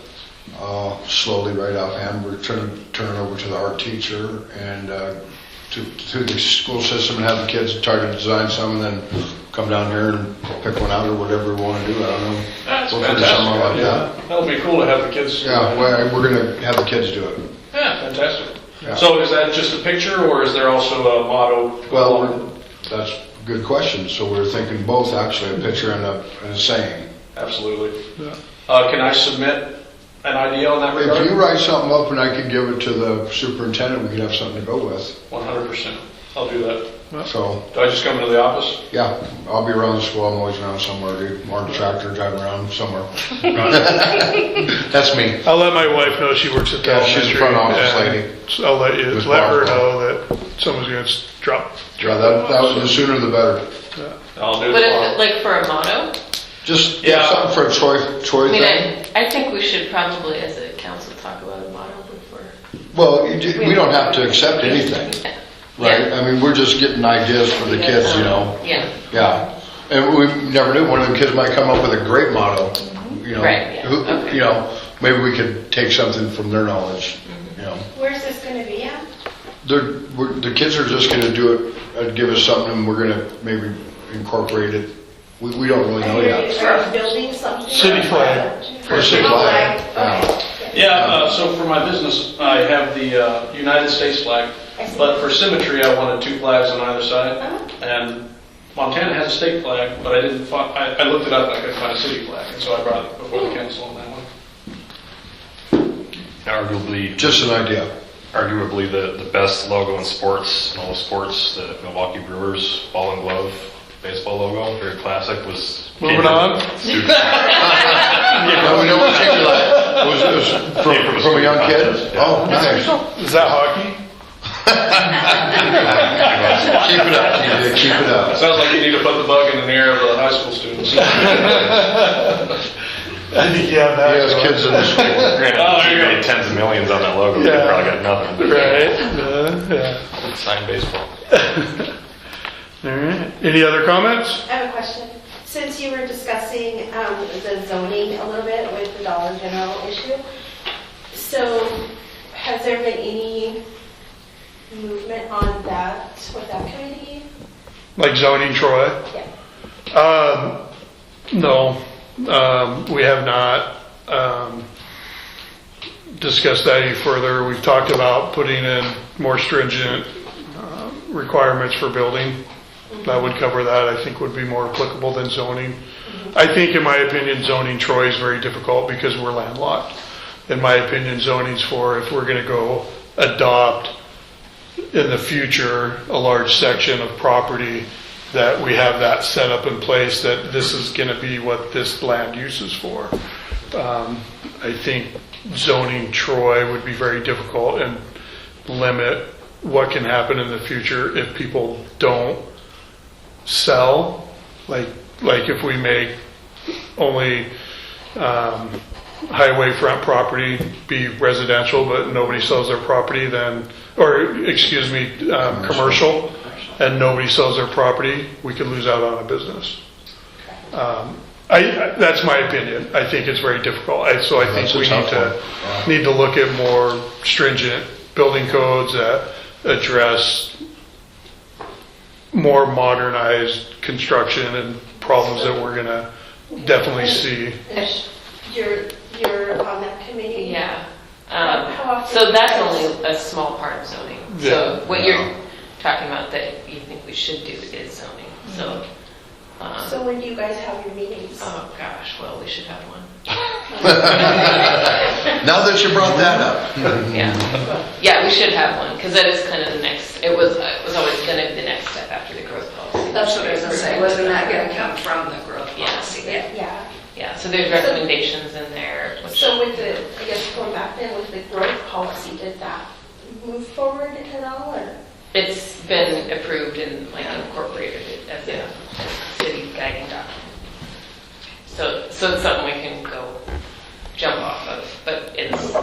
Slowly, right offhand, we're trying to turn it over to the art teacher and to the school system and have the kids try to design some, and then come down here and pick one out or whatever we want to do. I don't know. That's We'll figure something out like fantastic. that. That'll be cool to have the kids. Yeah, well, we're going to have the kids do it. Yeah, fantastic. Yeah. So is that just a picture, or is there also a motto? Well, that's a good question. So we're thinking both, actually, a picture and a saying. Absolutely. Can I submit an idea on that regard? If you write something up and I could give it to the superintendent, we could have something to go with. 100%. I'll do that. So, Do I just come into the office? yeah, I'll be around the school. I'm always around somewhere, dude. Or on a tractor driving around somewhere. That's me. I'll let my wife know she works at the Yeah, she's the front office elementary, lady. and I'll let With her Barbara. know that someone's gonna drop. Yeah, that was the sooner the better. I'll do But it. if, like for a motto, Just Yeah. something for a Troy I mean, thing. I think we should probably, as a council, talk about a motto before. Well, we don't have to accept anything, right? I mean, we're just getting ideas for the kids, you know? Yeah. Yeah. And we never knew, one of the kids might come up with a great motto, you know? Right, yeah. Okay. You know, maybe we could take something from their knowledge, you know? Where's this going to be at? The kids are just gonna do it, give us something, and we're gonna maybe incorporate it. We don't really know yet. Are you building something? City flag. For city flag. Yeah. Yeah, so for my business, I have the United States flag, I see. But for symmetry, I wanted 2 flags on either side. Uh-huh. And Montana has a state flag, but I didn't find, I looked it up, and I couldn't find a city flag, and so I brought it before the council on that one. Arguably, Just an idea. arguably the best logo in sports, in all the sports, the Milwaukee Brewers ball and glove baseball logo, very classic, was. Moving on. Student- No, no, was it from a young kid? Oh, nice. Is that hockey? Keep it up, TJ, keep it up. Sounds like you need to put the bug in the ear of the high school students. I think you have that. He has kids in the school. Granted, Oh, there you you go. made tens of millions on that logo, Yeah. they probably got nothing. Right, yeah. Signed baseball. All right, any other comments? I have a question. Since you were discussing the zoning a little bit with the Dollar General issue, so has there been any movement on that with that committee? Like zoning Troy? Yeah. No, we have not discussed that any further. We've talked about putting in more stringent requirements for building. That would cover that, I think would be more applicable than zoning. I think, in my opinion, zoning Troy is very difficult because we're landlocked. In my opinion, zoning's for if we're gonna go adopt in the future a large section of property, that we have that set up in place, that this is gonna be what this land use is for. I think zoning Troy would be very difficult and limit what can happen in the future if people don't sell, like if we make only highway front property be residential, but nobody sells their property, then, or excuse me, commercial, and nobody sells their property, we could lose out on a business. That's my opinion. I think it's very difficult. So I think we need to look at more stringent building codes that address more modernized construction and problems that we're gonna definitely see. You're on that committee? Yeah. How often So do you that's guys- only a small part of zoning. Yeah. So what you're talking about that you think we should do is zoning. So, So when do you guys have your meetings? oh gosh, well, we should have one. Now that you brought that up. Yeah. Yeah, we should have one, because that is kind of the next, it was always going to be the next step after the growth policy. That's what I was gonna say, wasn't that gonna come from the growth policy? Yeah. Yeah, so there's recommendations in there. Which, So with the, I guess going back then with the growth policy, did that move forward at all, or? it's been approved and like incorporated as a city guiding document. So it's something we can go jump off of, but it's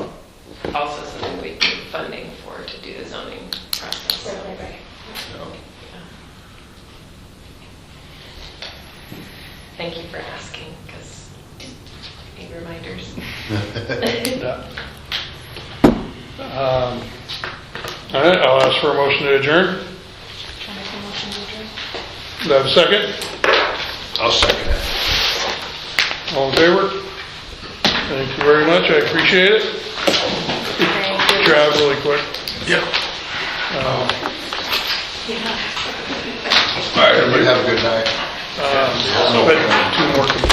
also something we need funding for to do the zoning process. Right. Thank you for asking, because need reminders. All right, I'll ask for a motion to adjourn. Do I have a second? I'll second it. All in favor? Thank you very much, I appreciate it. Drive really quick. Yeah. All right, everybody have a good night. But 2 more.